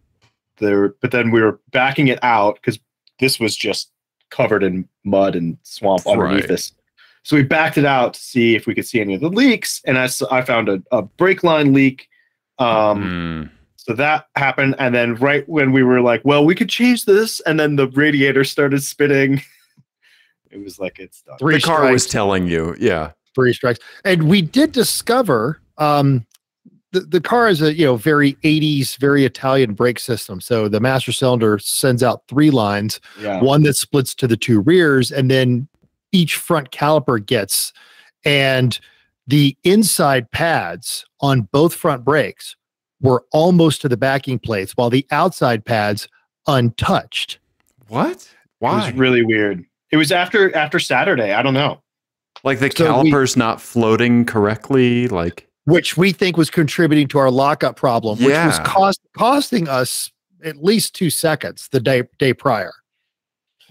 but then we were backing it out because this was just covered in mud and swamp underneath us. So we backed it out to see if we could see any of the leaks, and I found a brake line leak. So that happened, and then right when we were like, well, we could change this, and then the radiator started spitting. It was like, it's done. The car was telling you, 3 strikes. And we did discover the car is a very 80s, very Italian brake system. So the master cylinder sends out 3 lines, one that splits to the 2 rears, and then each front caliper gets. And the inside pads on both front brakes were almost to the backing plates, while the outside pads untouched. What? Why? It was really weird. It was after Saturday. I don't know. Like the calipers not floating correctly, like. which we think was contributing to our lockup problem, which was costing us at least 2 seconds the day prior.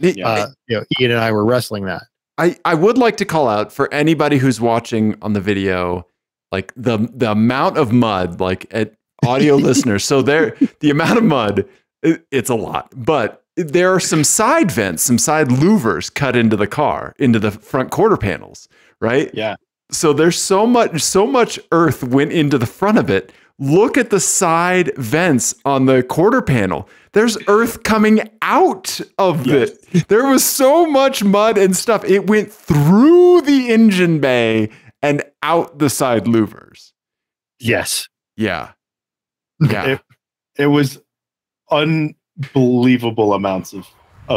Ian and I were wrestling that. I would like to call out for anybody who's watching on the video, like the amount of mud, like at audio listeners. So the amount of mud, it's a lot, but there are some side vents, some side louvers cut into the car, into the front quarter panels, right? Yeah. So there's so much earth went into the front of it. Look at the side vents on the quarter panel. There's earth coming out of it. There was so much mud and stuff. It went through the engine bay and out the side louvers. Yes. Yeah. It was unbelievable amounts of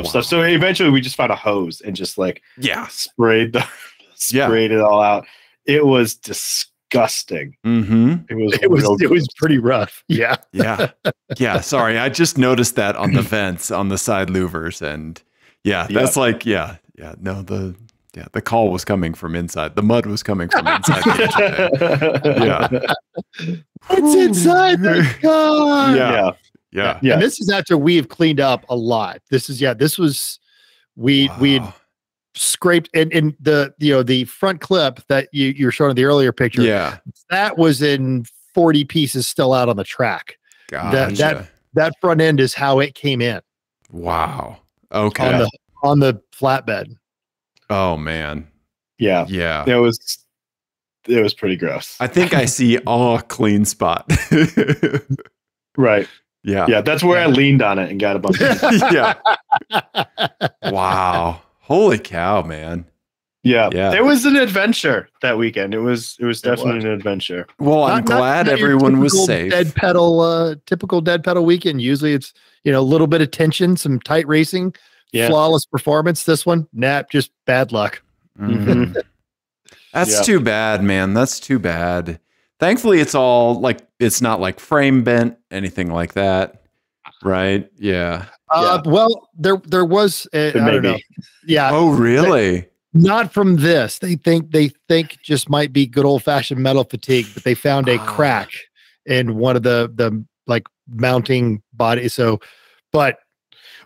stuff. So eventually we just found a hose and just sprayed it all out. It was disgusting. Mm-hmm. It was pretty rough. Yeah. Sorry, I just noticed that on the vents on the side louvers, and that's the call was coming from inside. The mud was coming from inside the engine. It's inside the car. Yeah. And this is after we've cleaned up a lot. We had scraped and the front clip that you were showing in the earlier picture. Yeah. That was in 40 pieces still out on the track. Gotcha. That front end is how it came in. Wow. Okay. On the flatbed. Oh man. Yeah. It was pretty gross. I think I see a clean spot. Right. Yeah. That's where I leaned on it and got a bunch of Wow. Holy cow, man. Yeah. It was an adventure that weekend. It was definitely an adventure. Well, I'm glad everyone was safe. Typical dead pedal weekend. Usually it's, a little bit of tension, some tight racing, flawless performance. This one, just bad luck. Mm-hmm. That's too bad, man. That's too bad. Thankfully, it's all it's not like frame bent, anything like that. Right. Yeah. Well, there was, I don't know. Yeah. Oh, really? Not from this. They think just might be good old fashioned metal fatigue, but they found a crack in one of the mounting body. So, but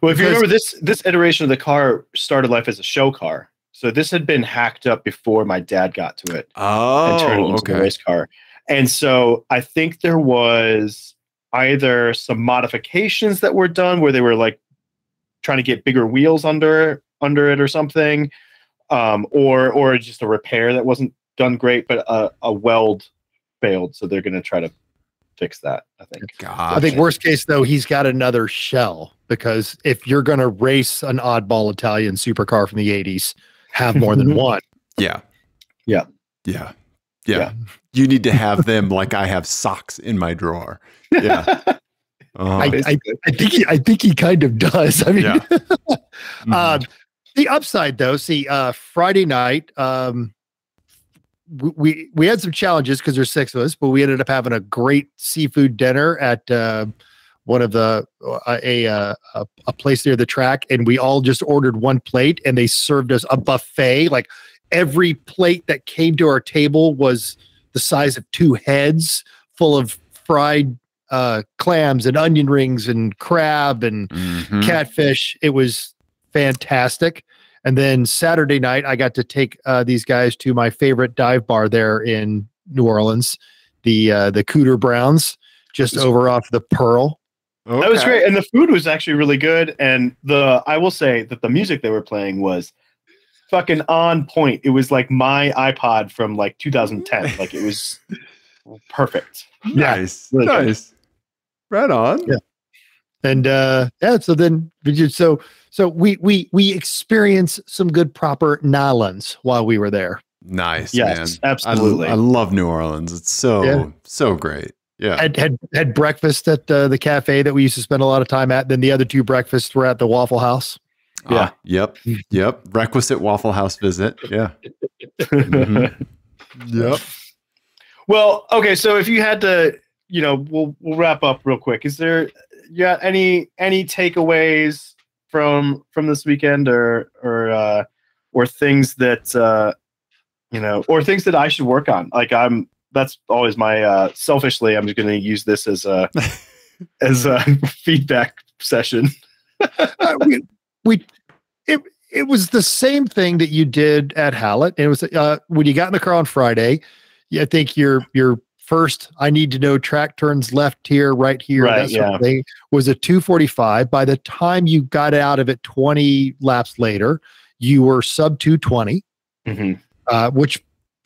if you remember this iteration of the car started life as a show car. So this had been hacked up before my dad got to it. And turned it into a race car. And so I think there was either some modifications that were done where they were trying to get bigger wheels under it or something, or just a repair that wasn't done great, but a weld failed, so they're going to try to fix that. I think. I think worst case though, he's got another shell, because if you're going to race an oddball Italian supercar from the '80s, have more than one. Yeah. You need to have them like I have socks in my drawer. Yeah. I think he kind of does. I mean, the upside though, Friday night, we had some challenges because there's 6 of us, but we ended up having a great seafood dinner at one of the a place near the track, and we all just ordered one plate, and they served us a buffet. Like every plate that came to our table was the size of 2 heads, full of fried clams and onion rings and crab and catfish. It was fantastic. And then Saturday night, I got to take these guys to my favorite dive bar there in New Orleans, the Cooter Browns, just over off the Pearl. Okay. That was great, and the food was actually really good. And I will say that the music they were playing was fucking on point. It was like my iPod from 2010. It was perfect. Nice, really nice. Good. Right on. Yeah. And so then we experienced some good proper nylons while we were there. Nice, yes, man. Absolutely. I love New Orleans. It's so great. Yeah. Had breakfast at the cafe that we used to spend a lot of time at. Then the other 2 breakfasts were at the Waffle House. Yeah. Yep. Requisite Waffle House visit. Yeah. Yep. Well, okay. So if you had to, we'll wrap up real quick. Is there any takeaways from this weekend, or things that or things that I should work on? that's always my selfishly. I'm just going to use this as a as a feedback session. It was the same thing that you did at Hallett. It was when you got in the car on Friday. I think your first, I need to know track turns left here, right here, right, that sort of thing, was a 245. By the time you got out of it 20 laps later, you were sub 220, which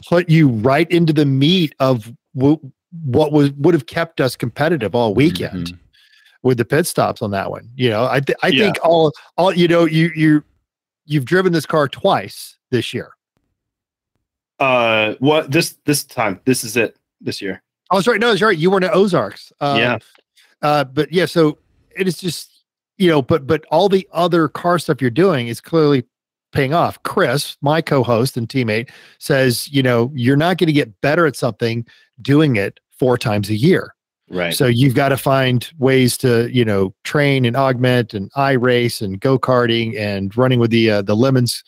put you right into the meat of what would have kept us competitive all weekend with the pit stops on that one. You know, I think all you know, you've driven this car twice this year. What this time? This is it this year. Oh, that's right. No, that's right. You were in Ozarks. But yeah, so it is just, you know, but all the other car stuff you're doing is clearly paying off. Chris, my co-host and teammate, says, you know, you're not going to get better at something doing it 4 times a year. Right. So you've got to find ways to, you know, train and augment and iRace and go-karting and running with the Lemons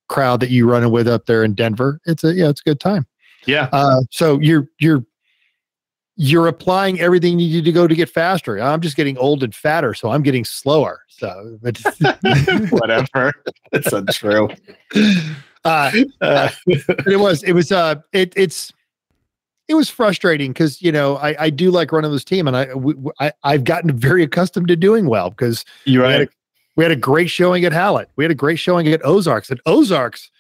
crowd that you running with up there in Denver. It's a good time. Yeah. So you're applying everything you need to go to get faster. I'm just getting old and fatter, so I'm getting slower. So whatever. It's untrue. It was frustrating because, you know, I do like running this team, and I've gotten very accustomed to doing well because you're right. We had a great showing at Hallett. We had a great showing at Ozarks. And Ozarks,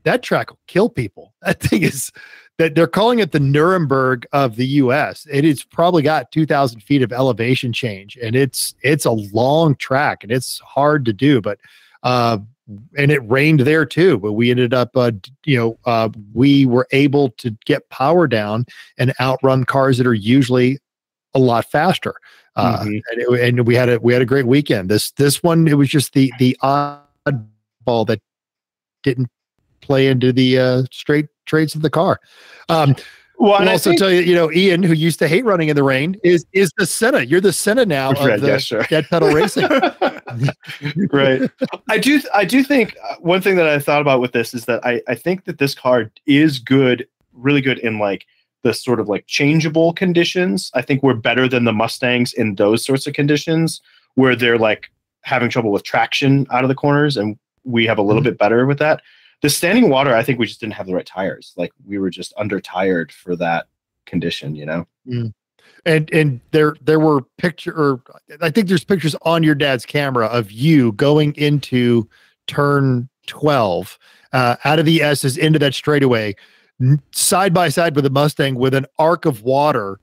that track will kill people. That thing is that they're calling it the Nuremberg of the U.S. It has probably got 2,000 feet of elevation change, and it's a long track and it's hard to do. But and it rained there too. But we ended up, we were able to get power down and outrun cars that are usually a lot faster. And we had a great weekend. This one, it was just the oddball that didn't play into the straight traits of the car. Well, I'll also tell you, you know, Ian, who used to hate running in the rain, is the Senna. You're the Senna now of the Dead Pedal Racing. Right. I do think one thing that I thought about with this is that I think that this car is good, really good in like the sort of like changeable conditions. I think we're better than the Mustangs in those sorts of conditions where they're like having trouble with traction out of the corners, and we have a little bit better with that. The standing water, I think we just didn't have the right tires. Like we were just under tired for that condition, you know? And there were I think there's pictures on your dad's camera of you going into turn 12 out of the S's into that straightaway side by side with the Mustang with an arc of water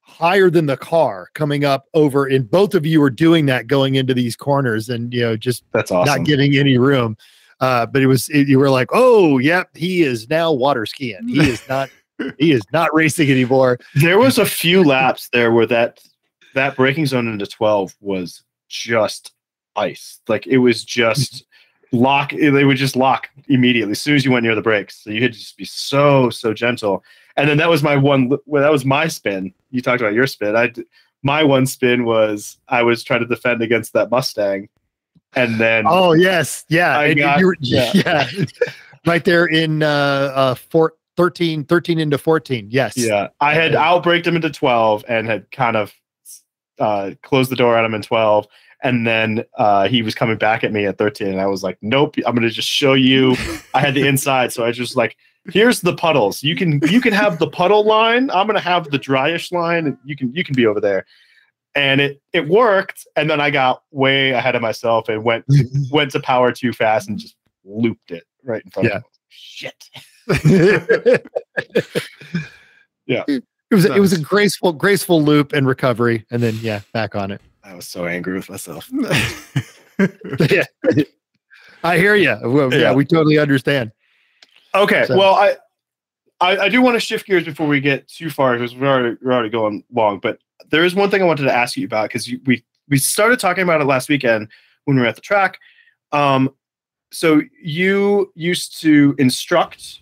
higher than the car coming up over, and both of you were doing that going into these corners, and, you know, just that's awesome. Not giving any room. But you were like, oh, yep, he is now water skiing. He is not racing anymore. There was a few laps there where that braking zone into 12 was just ice. Like it was just lock. They would just lock immediately as soon as you went near the brakes. So you had to just be so gentle. And then that was my spin. You talked about your spin. My one spin was I was trying to defend against that Mustang. And then oh yes, yeah, right there in 13 into 14. Yes, yeah, I had outbraked him into 12 and had kind of closed the door on him in 12, and then he was coming back at me at 13, and I was like, nope, I'm gonna just show you. I had the inside, so I just like, here's the puddles. You can have the puddle line. I'm gonna have the dryish line, and you can be over there. And it worked, and then I got way ahead of myself and went to power too fast and just looped it right in front of me. Shit. Yeah. It was a graceful loop and recovery, and then back on it. I was so angry with myself. Yeah. I hear you. Well, yeah, we totally understand. Okay. So. Well, I do want to shift gears before we get too far because we're already going long, but there is one thing I wanted to ask you about because we started talking about it last weekend when we were at the track. So you used to instruct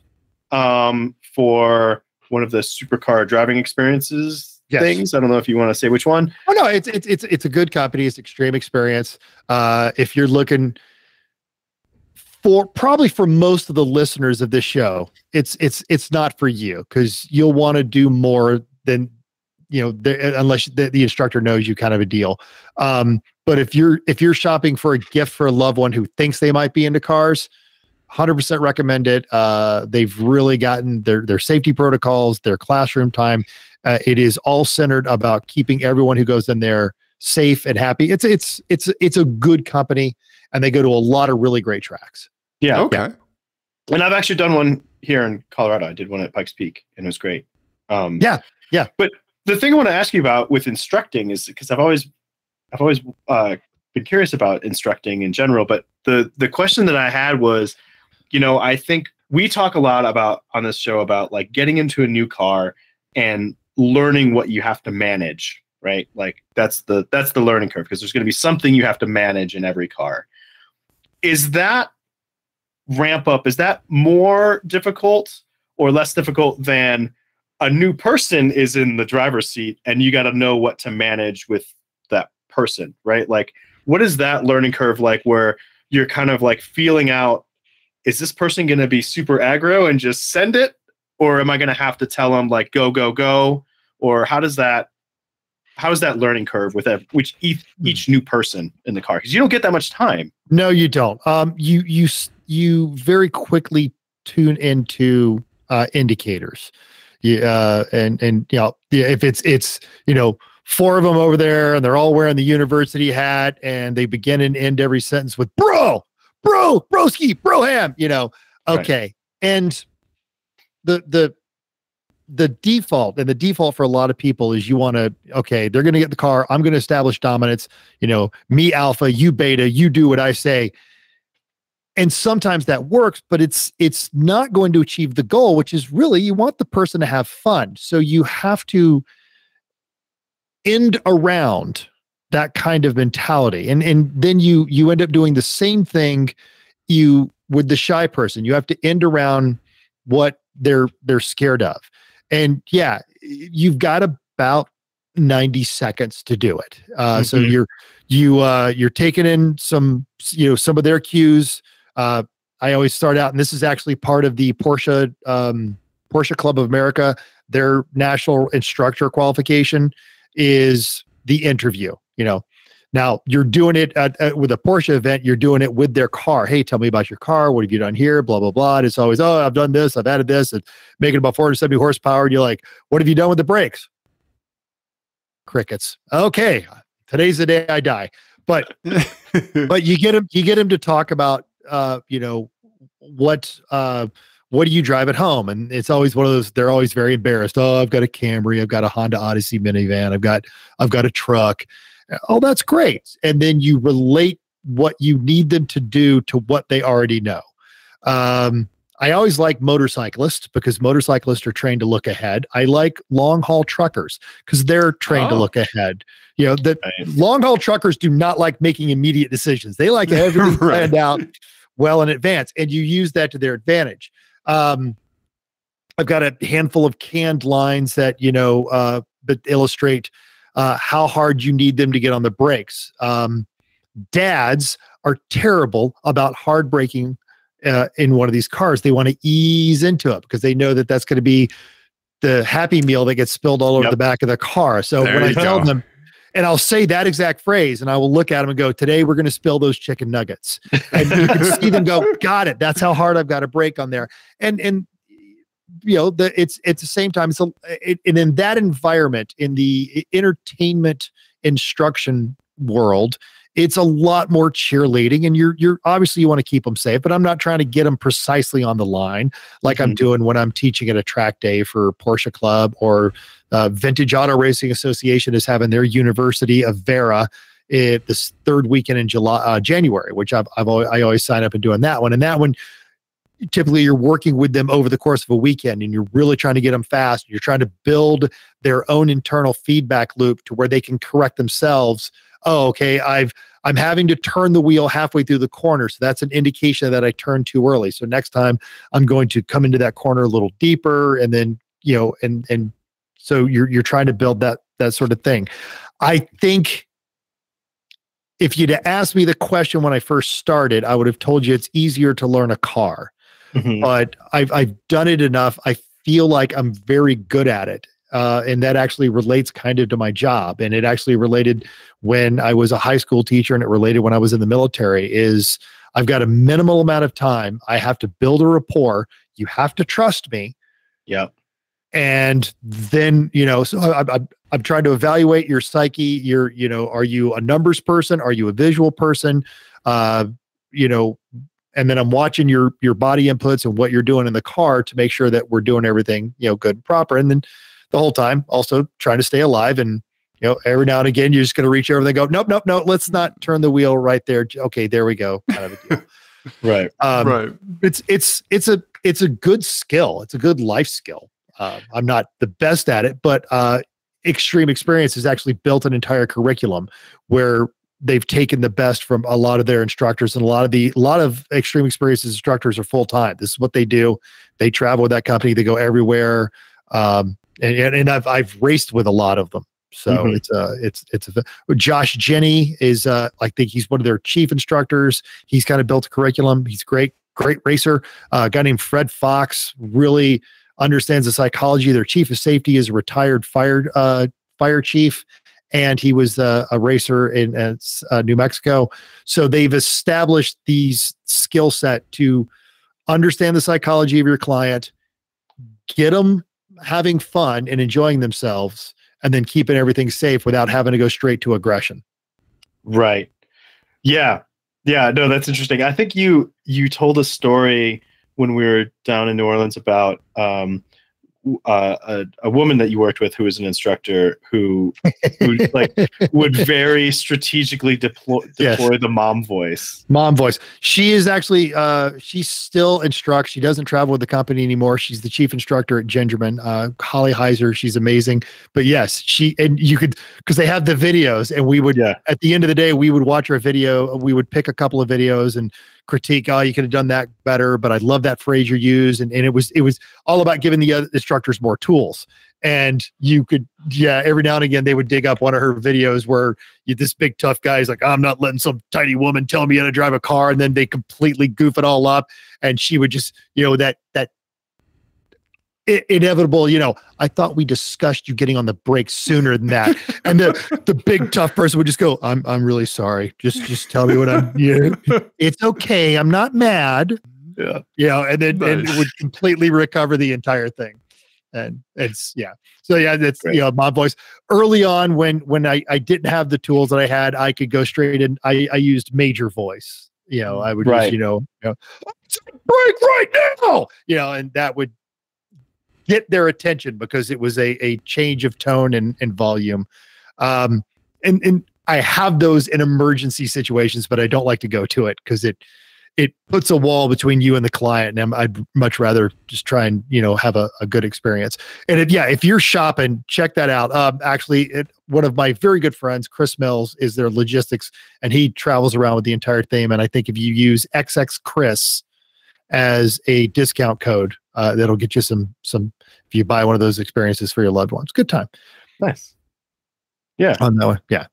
for one of the supercar driving experiences things. I don't know if you want to say which one. Oh no, it's a good company. It's Extreme Experience. If you're looking for most of the listeners of this show, it's not for you, because you'll want to do more than, unless the instructor knows you kind of a deal. But if you're shopping for a gift for a loved one who thinks they might be into cars, 100% recommend it. They've really gotten their safety protocols, their classroom time. It is all centered about keeping everyone who goes in there safe and happy. It's a good company, and they go to a lot of really great tracks. Yeah. Okay. Yeah. And I've actually done one here in Colorado. I did one at Pikes Peak, and it was great. Yeah. But the thing I want to ask you about with instructing is, because I've always been curious about instructing in general. But the question that I had was, I think we talk a lot about on this show about like getting into a new car and learning what you have to manage, right? Like that's the learning curve, because there's going to be something you have to manage in every car. Is that ramp up, is that more difficult or less difficult than a new person is in the driver's seat and you got to know what to manage with that person, right? Like, what is that learning curve like, where you're kind of like feeling out, is this person going to be super aggro and just send it? Or am I going to have to tell them like, go, go, go? Or how is that learning curve with each new person in the car? Because you don't get that much time. No, you don't. You very quickly tune into indicators. If it's four of them over there and they're all wearing the university hat and they begin and end every sentence with broski, broham, okay. Right. And the default for a lot of people is you want to, okay, they're going to get the car. I'm going to establish dominance, me alpha, you beta, you do what I say. And sometimes that works, but it's not going to achieve the goal, which is really, you want the person to have fun. So you have to end around that kind of mentality. And then you end up doing the same thing with the shy person. You have to end around what they're scared of. And yeah, you've got about 90 seconds to do it. So you're taking in some of their cues. I always start out, and this is actually part of the Porsche Club of America. Their national instructor qualification is the interview. Now you're doing it with a Porsche event. You're doing it with their car. Hey, tell me about your car. What have you done here? Blah, blah, blah. And it's always, oh, I've done this. I've added this and making about 470 horsepower. And you're like, what have you done with the brakes? Crickets. Okay. Today's the day I die. But you get him to talk about, what do you drive at home? And it's always one of those, they're always very embarrassed. Oh, I've got a Camry. I've got a Honda Odyssey minivan. I've got a truck. Oh, that's great. And then you relate what you need them to do to what they already know. I always like motorcyclists, because motorcyclists are trained to look ahead. I like long haul truckers because they're trained to look ahead. Long haul truckers do not like making immediate decisions. They like everything planned out well in advance, and you use that to their advantage. I've got a handful of canned lines that that illustrate how hard you need them to get on the brakes. Dads are terrible about hard braking in one of these cars. They want to ease into it because they know that that's going to be the Happy Meal that gets spilled all over the back of the car. So when I tell them, and I'll say that exact phrase, and I will look at them and go, today we're going to spill those chicken nuggets. And you can see them go, got it. That's how hard I've got to brake on there. And it's the same time. And in that environment, in the entertainment instruction world, it's a lot more cheerleading, and you're obviously you want to keep them safe, but I'm not trying to get them precisely on the line like I'm doing when I'm teaching at a track day for Porsche Club, or Vintage Auto Racing Association is having their University of Vera this third weekend in January, which I always sign up and doing that one. And that one, typically you're working with them over the course of a weekend, and you're really trying to get them fast. You're trying to build their own internal feedback loop to where they can correct themselves. Oh, okay, I'm having to turn the wheel halfway through the corner, so that's an indication that I turned too early. So next time I'm going to come into that corner a little deeper, and then and so you're trying to build that sort of thing. I think if you'd asked me the question when I first started, I would have told you it's easier to learn a car. Mm-hmm. But I've done it enough. I feel like I'm very good at it. And that actually relates kind of to my job. And it actually related when I was a high school teacher, and it related when I was in the military. Is I've got a minimal amount of time. I have to build a rapport. You have to trust me. Yeah. And then, so I'm trying to evaluate your psyche. Are you a numbers person? Are you a visual person? And then I'm watching your body inputs and what you're doing in the car to make sure that we're doing everything, good and proper. And then the whole time also trying to stay alive. And, every now and again, you're just going to reach over and go, nope, let's not turn the wheel right there. Okay, there we go. Kind of a deal. Right. Right. It's a good skill. It's a good life skill. I'm not the best at it, but Extreme Experience has actually built an entire curriculum where they've taken the best from a lot of their instructors, and a lot of Extreme Experiences instructors are full time. This is what they do. They travel with that company. They go everywhere. And I've raced with a lot of them. So mm-hmm. Josh Jenny is I think he's one of their chief instructors. He's kind of built a curriculum. He's great racer. A guy named Fred Fox really understands the psychology. Their chief of safety is a retired fire chief, and he was a racer in New Mexico. So they've established these skill set to understand the psychology of your client, get them having fun and enjoying themselves, and then keeping everything safe without having to go straight to aggression. Right. Yeah. Yeah. No, that's interesting. I think you told a story when we were down in New Orleans about a woman that you worked with who was an instructor who like would very strategically deploy the mom voice. Mom voice. She is actually she still instructs. She doesn't travel with the company anymore. She's the chief instructor at Gingerman. Holly Heiser. She's amazing. But yes, you could, because they have the videos, and we would at the end of the day we would watch her video. We would pick a couple of videos and critique, you could have done that better, but I love that phrase you used. And it was all about giving the other instructors more tools. And you could, every now and again, they would dig up one of her videos where this big tough guy is like, I'm not letting some tiny woman tell me how to drive a car. And then they completely goof it all up. And she would just, that inevitable, I thought we discussed you getting on the brakes sooner than that. And the big tough person would just go, I'm really sorry. Just tell me what it's okay. I'm not mad. Yeah. And then and it would completely recover the entire thing. And it's, So that's, great. My voice early on when I didn't have the tools that I had, I could go straight in. I used major voice, I would just, break right now, and that would get their attention because it was a change of tone and volume. And I have those in emergency situations, but I don't like to go to it because it puts a wall between you and the client. And I'd much rather just try and, have a good experience. And if you're shopping, check that out. Actually, one of my very good friends, Chris Mills, is their logistics, and he travels around with the entire thing. And I think if you use XX Chris as a discount code, that'll get you some if you buy one of those experiences for your loved ones. Good time. Nice. Yeah. On that one. Yeah.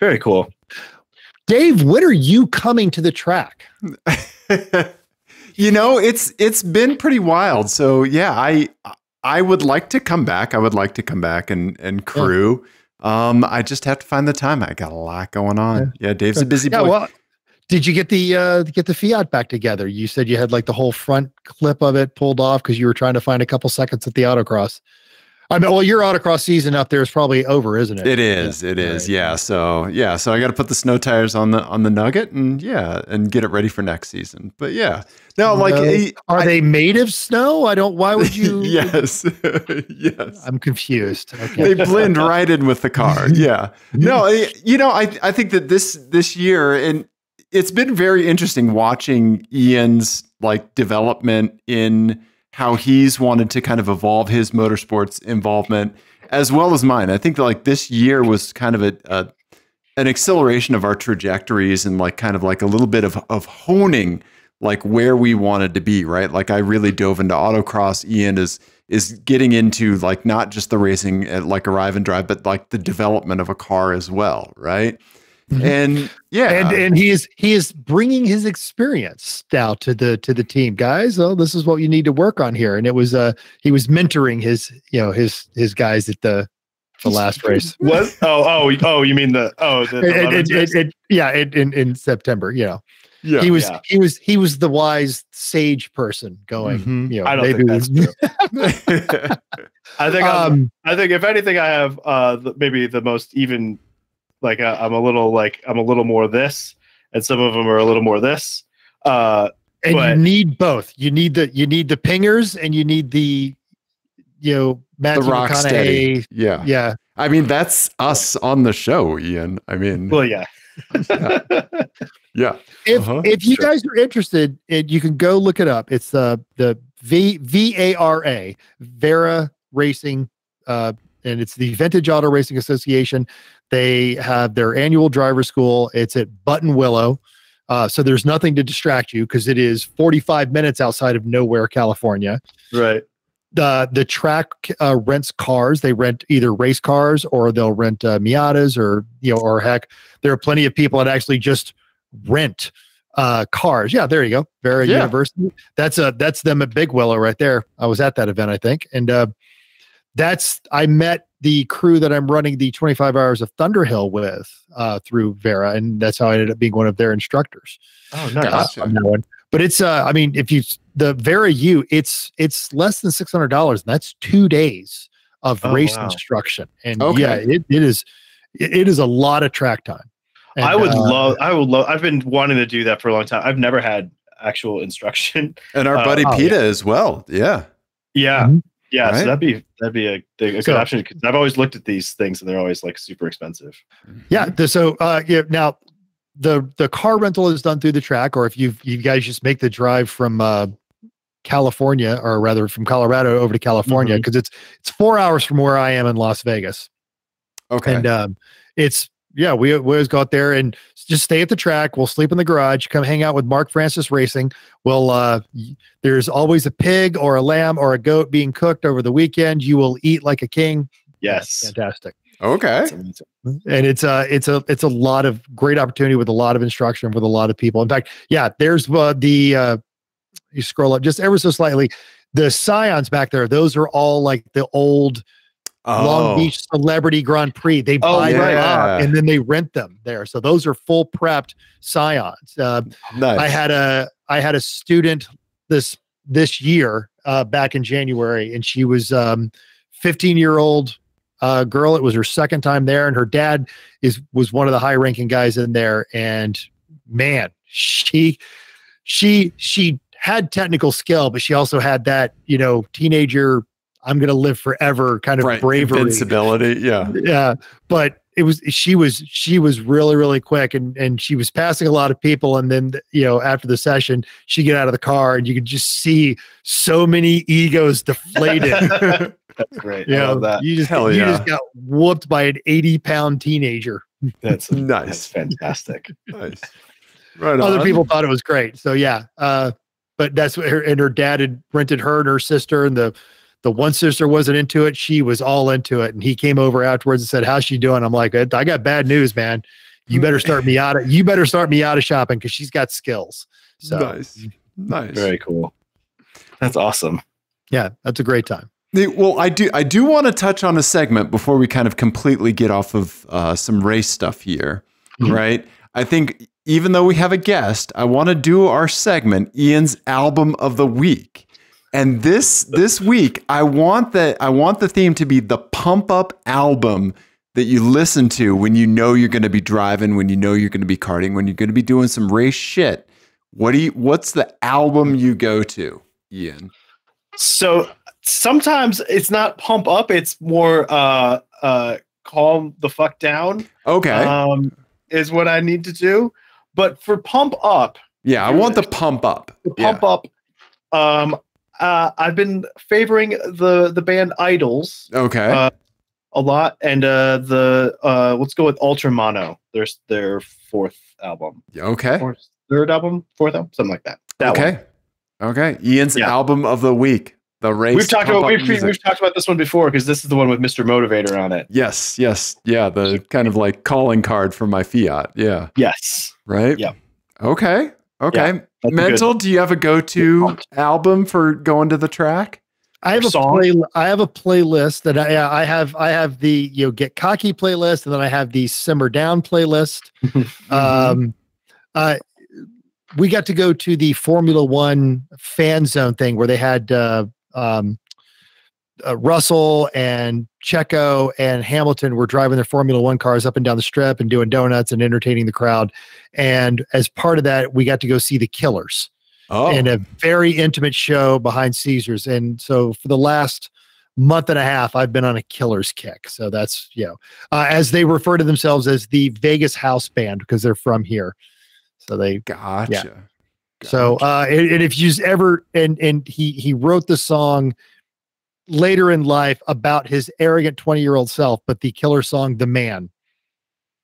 Very cool. Dave, when are you coming to the track? It's been pretty wild. So I would like to come back. I would like to come back and crew. Yeah. I just have to find the time. I got a lot going on. Yeah. Dave's a busy boy. Well, did you get the Fiat back together? You said you had like the whole front clip of it pulled off because you were trying to find a couple seconds at the autocross. I mean, well, your autocross season up there is probably over, isn't it? It is. Yeah. It is. Right. Yeah. So I got to put the snow tires on the Nugget and get it ready for next season. But are they made of snow? Why would you? Yes. Yes. I'm confused. Okay. They blend right in with the car. Yeah. No, I think that this year, and it's been very interesting watching Ian's development in how he's wanted to kind of evolve his motorsports involvement as well as mine. I think that this year was kind of an acceleration of our trajectories and kind of a little bit of honing where we wanted to be, right? I really dove into autocross. Ian is getting into not just the racing at Arrive and Drive, but the development of a car as well, right? And yeah, and he is bringing his experience now to the team, guys. Oh, this is what you need to work on here. And it was he was mentoring his guys at the last race. What? Oh, you mean the in September, yeah, he was the wise sage person going, I don't think that's true. I think if anything, I have maybe the most even. Like I'm a little more this, and some of them are a little more this. And you need both. You need the pingers, and you need the Matthew the rock steady. Yeah, yeah. I mean, that's us on the show, Ian. I mean, well, yeah. Yeah. If you guys are interested, you can go look it up. It's the VARA, Vera Racing, and it's the Vintage Auto Racing Association. They have their annual driver school. It's at Button Willow. So there's nothing to distract you because it is 45 minutes outside of nowhere, California. Right. The track rents cars. They rent either race cars or they'll rent Miatas or heck, there are plenty of people that actually just rent cars. Yeah, there you go. Vera University. That's them at Big Willow right there. I was at that event, I think. And I met the crew that I'm running the 25 Hours of Thunderhill with through Vera, and that's how I ended up being one of their instructors. Oh, nice. On that one. But it's I mean, the Vera U, it's less than $600, and that's 2 days of race instruction. And it is a lot of track time. And, I would love. I've been wanting to do that for a long time. I've never had actual instruction. And our buddy PETA as well. Yeah. Yeah. Mm-hmm. Yeah, right? So that'd be a good option because I've always looked at these things and they're always like super expensive. Yeah. Now the car rental is done through the track, or if you guys just make the drive from California, or rather from Colorado over to California, because it's 4 hours from where I am in Las Vegas. Okay. And we always go out there and just stay at the track. We'll sleep in the garage, come hang out with Mark Francis Racing. There's always a pig or a lamb or a goat being cooked over the weekend. You will eat like a king. Yes. Fantastic. Okay. And it's a lot of great opportunity with a lot of instruction with a lot of people. In fact, there's you scroll up just ever so slightly, the Scions back there. Those are all like the old Long Beach Celebrity Grand Prix. They buy them up and then they rent them there. So those are full prepped Scions. Nice. I had a student this year back in January, and she was 15-year-old girl. It was her second time there, and her dad was one of the high ranking guys in there. And man, she had technical skill, but she also had that teenager, I'm going to live forever kind of bravery, invincibility. Yeah. Yeah. But she was really, really quick, and she was passing a lot of people. And then, after the session, she get out of the car and you could just see so many egos deflated. That's great. I love that. You just got whooped by an 80-pound teenager. That's nice. That's fantastic. Nice. Right. Other people thought it was great. So but that's what her dad had rented her and her sister, and the one sister wasn't into it. She was all into it. And he came over afterwards and said, "How's she doing?" I'm like, "I got bad news, man. You better start Miata shopping because she's got skills." So nice. Very cool. That's awesome. Yeah, that's a great time. Well, I do want to touch on a segment before we kind of completely get off of some race stuff here, right? I think even though we have a guest, I want to do our segment, Ian's Album of the Week. And this week, I want the theme to be the pump up album that you listen to when you know you're going to be driving, when you know you're going to be karting, when you're going to be doing some race shit. What's the album you go to, Ian? So sometimes it's not pump up; it's more calm the fuck down. Okay, is what I need to do. But for pump up, I want the pump up. The pump up. I've been favoring the band Idols. Okay. A lot, and let's go with Ultramono. Their fourth album. Okay. Or third album, fourth album, something like that. Okay. Ian's album of the week. The race. We've talked about this one before because this is the one with Mr. Motivator on it. Yes. Yeah, the kind of like calling card for my Fiat. Yeah. Yes. Right? Yep. Okay. Yeah, Mental, do you have a go-to album for going to the track? I have a playlist that I have the Get Cocky playlist, and then I have the Simmer Down playlist. We got to go to the Formula One fan zone thing where they had Russell and Checo and Hamilton were driving their Formula One cars up and down the strip and doing donuts and entertaining the crowd. And as part of that, we got to go see the Killers in a very intimate show behind Caesars. And so for the last month and a half, I've been on a Killers kick. So that's, as they refer to themselves as the Vegas house band because they're from here. So they gotcha. Yeah. So, and if you ever, and he wrote the song later in life about his arrogant 20-year-old self, but the killer song, The Man,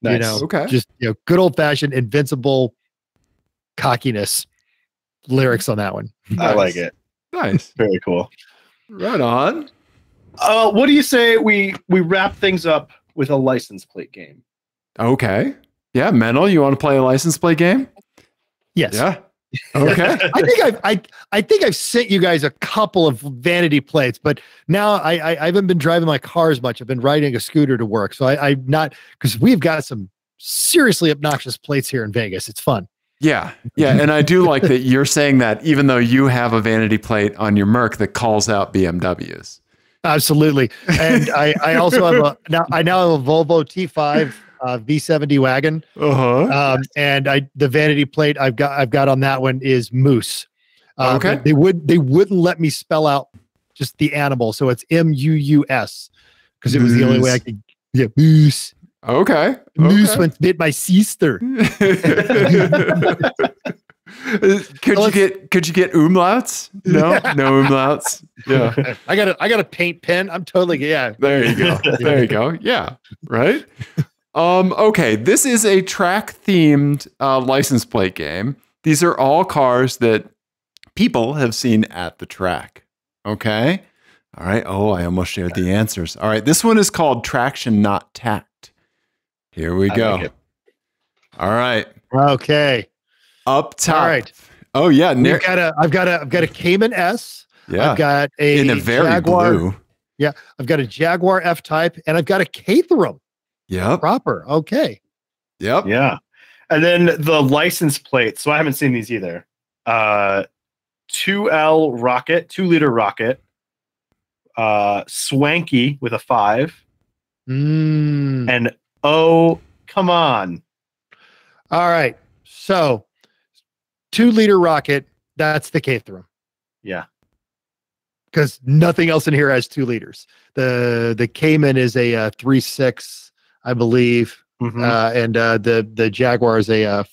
nice. Just, good old fashioned invincible cockiness lyrics on that one. Nice. I like it. Nice. Very cool. Right on. What do you say we wrap things up with a license plate game? Okay. Yeah. Mental, you want to play a license plate game? Yes. Yeah. Okay. I think I've sent you guys a couple of vanity plates, but now I haven't been driving my car as much. I've been riding a scooter to work. So I'm not, because we've got some seriously obnoxious plates here in Vegas. It's fun. Yeah. Yeah. And I do like that you're saying that even though you have a vanity plate on your Merc that calls out BMWs. Absolutely. And I also have I now have a Volvo T5 V70 wagon. And the vanity plate I've got on that one is Moose. Okay. They wouldn't let me spell out just the animal, so it's MUUS because it was the only way I could. Yeah, Moose. Okay. Moose once bit my sister. Could you get umlauts? No umlauts. Yeah. I got a paint pen. I'm totally There you go. There you go. Yeah. Right. Okay, this is a track-themed license plate game. These are all cars that people have seen at the track. Okay? All right. Oh, I almost shared the answers. All right, this one is called Traction Not Tact. Here we go. Like all right. Okay. Up top. All right. Oh yeah. I've got a Cayman S. Yeah. I've got a very Jaguar, blue. Yeah. I've got a Jaguar F-Type, and I've got a Caterham. Yep. Proper. Okay. Yep. Yeah. And then the license plate. So I haven't seen these either. 2L Rocket, 2-liter Rocket. Swanky with a 5. And oh, come on. All right. So 2-liter Rocket, that's the Caterham. Yeah. Because nothing else in here has 2 liters. The Cayman is a 3.6, I believe. And the Jaguar is a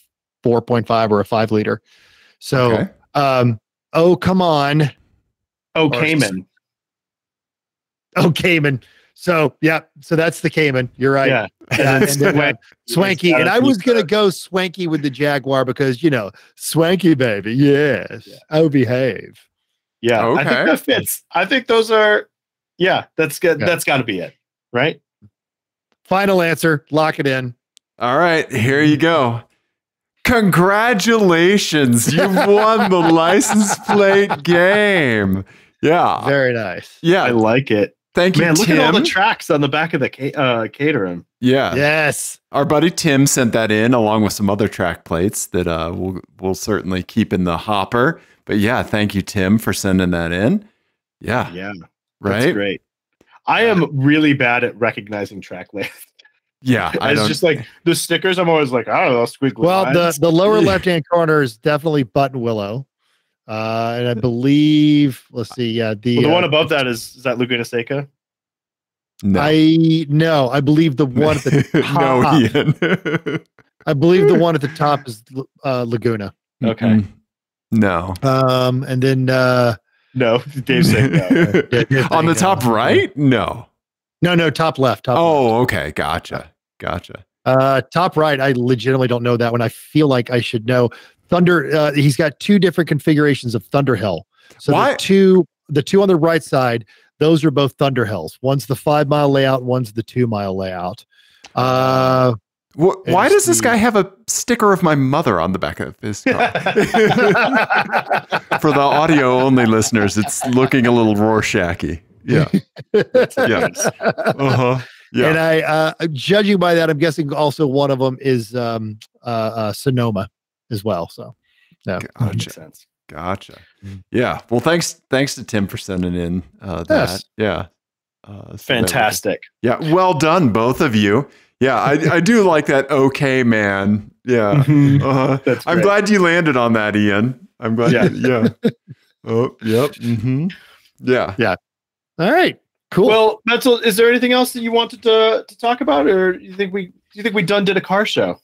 4.5 or a 5-liter. So, oh, come on. Oh, Cayman. Oh, Cayman. So, yeah. So that's the Cayman. You're right. Yeah. And then, Swanky. And I was going to go Swanky with the Jaguar because, Swanky, baby. Yes. Yeah. I'll behave. Yeah. Okay. I think that fits. I think those are, that's good. Yeah. That's got to be it. Right? Final answer. Lock it in. All right. Here you go. Congratulations. You've won the license plate game. Yeah. Very nice. Yeah. I like it. Thank you, Man, Tim. Look at all the tracks on the back of the Caterham. Yeah. Yes. Our buddy Tim sent that in along with some other track plates that we'll certainly keep in the hopper. But yeah, thank you, Tim, for sending that in. Yeah. Yeah. Right? That's great. I am really bad at recognizing track length. Yeah. It's just like the stickers. I'm always like, I don't know, squiggly lines. Well, the lower left-hand corner is definitely Button Willow. And I believe, let's see. Yeah. The one above that is that Laguna Seca? No. I believe the one at the top. No, Ian. I believe the one at the top is Laguna. Okay. No. And then no, Dave said no. On the top right? No. No, top left. Okay. Gotcha. Top right, I legitimately don't know that one. I feel like I should know. Thunder, he's got 2 different configurations of Thunderhill. So the two on the right side, those are both Thunderhills. One's the 5 mile layout, one's the 2 mile layout. Why does this guy have a sticker of my mother on the back of his car? For the audio only listeners, it's looking a little Rorschach-y. Yeah. Yeah. Yeah. And I, judging by that, I'm guessing also one of them is Sonoma as well. So, yeah, gotcha. Makes sense. Gotcha. Yeah. Well, thanks to Tim for sending in that. Yes. Yeah. Fantastic. Yeah. Well done, both of you. Yeah, I do like that. Okay, man. Yeah. That's I'm glad you landed on that, Ian. I'm glad. Yeah. Oh, yep. Yeah. Yeah. All right. Cool. Well, Mental, is there anything else that you wanted to talk about, or do you think we did a car show?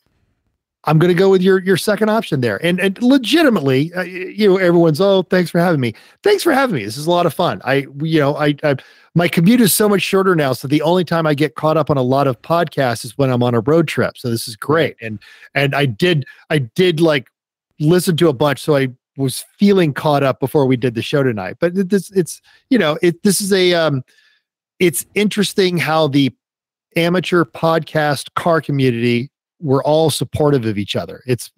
I'm going to go with your second option there, and legitimately, everyone's thanks for having me. Thanks for having me. This is a lot of fun. I my commute is so much shorter now, so the only time I get caught up on a lot of podcasts is when I'm on a road trip. So this is great, and I did like listen to a bunch, so I was feeling caught up before we did the show tonight. But it's interesting how the amateur podcast car community, we're all supportive of each other. It's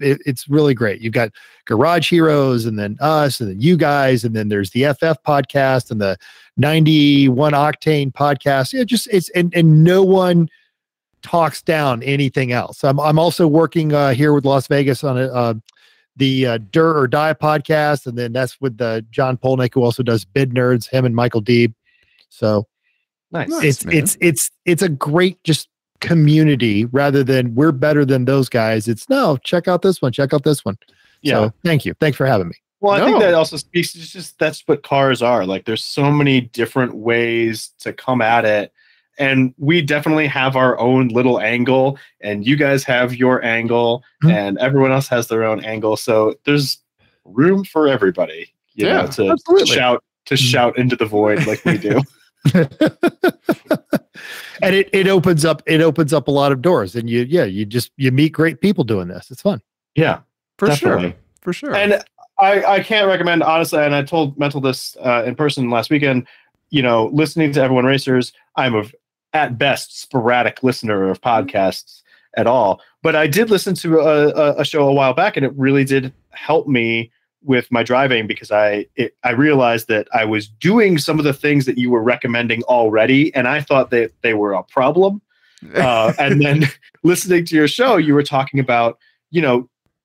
really great. You've got Garage Heroes, and then us, and then you guys, and then there's the FF podcast and the 91 Octane podcast. And no one talks down anything else. I'm also working here with Las Vegas on the Dirt or Die podcast, and then that's with John Polnick, who also does Bid Nerds, him and Michael Deeb. So nice. It's a great just community rather than we're better than those guys. It's no, check out this one. Yeah. So thank you. Thanks for having me. Well, I think that also speaks to just that's what cars are. Like, there's so many different ways to come at it. And we definitely have our own little angle, and you guys have your angle, and everyone else has their own angle. So there's room for everybody, you know, to shout into the void like we do. And it opens up a lot of doors, and you meet great people doing this. It's fun. Yeah, for sure. And I can't recommend, honestly, and I told Mental this in person last weekend, listening to Everyone Racers. I'm at best sporadic listener of podcasts at all, but I did listen to a show a while back, and it really did help me with my driving, because I realized that I was doing some of the things that you were recommending already, and I thought that they were a problem. And then listening to your show, you were talking about,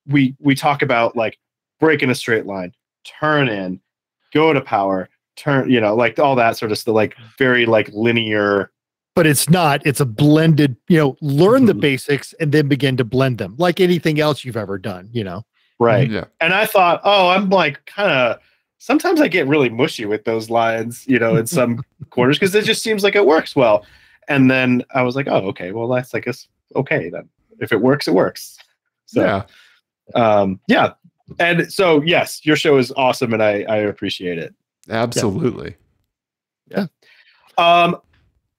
we talk about like break in a straight line, turn in, go to power, turn, like all that sort of stuff, like very like linear. But it's not, it's a blended, learn the basics and then begin to blend them like anything else you've ever done, Right. Yeah. And I thought, I'm like sometimes I get really mushy with those lines, in some quarters, because it just seems like it works well. And then I was like, oh, okay, well, that's, I guess, okay then. If it works, it works. So, yeah. And so, yes, your show is awesome, and I appreciate it. Absolutely. Yeah.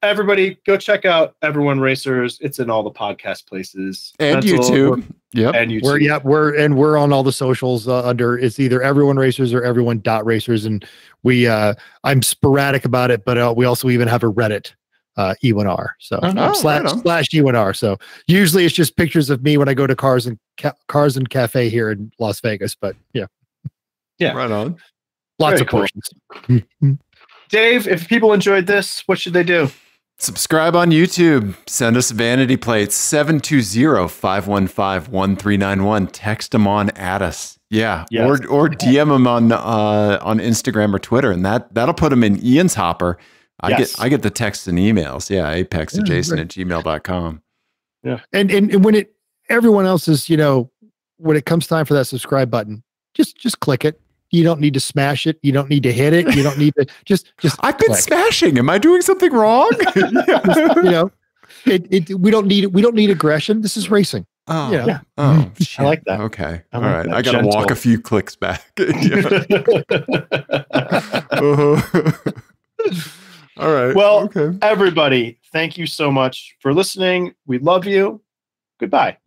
Everybody, go check out Everyone Racers. It's in all the podcast places and YouTube. Yep. And YouTube. We're on all the socials under, it's either Everyone Racers or Everyone.Racers, and I'm sporadic about it, but we also even have a Reddit, E1R. So slash E1R. So usually it's just pictures of me when I go to Cars and Cafe here in Las Vegas. But yeah, right on. Lots of portions. Dave, if people enjoyed this, what should they do? Subscribe on YouTube. Send us vanity plates, 720-515-1391. Text them on at us. Yeah. Yes. Or DM them on Instagram or Twitter, and that'll put them in Ian's hopper. I get the texts and emails. Yeah. apex@jason@gmail.com. Yeah. And when everyone else is, when it comes time for that subscribe button, just click it. You don't need to smash it. You don't need to hit it. You don't need to just. I've been smashing. Am I doing something wrong? We don't need aggression. This is racing. Oh, yeah. Oh, I like that. Okay. All right. I got to walk a few clicks back. All right. Well, everybody, thank you so much for listening. We love you. Goodbye.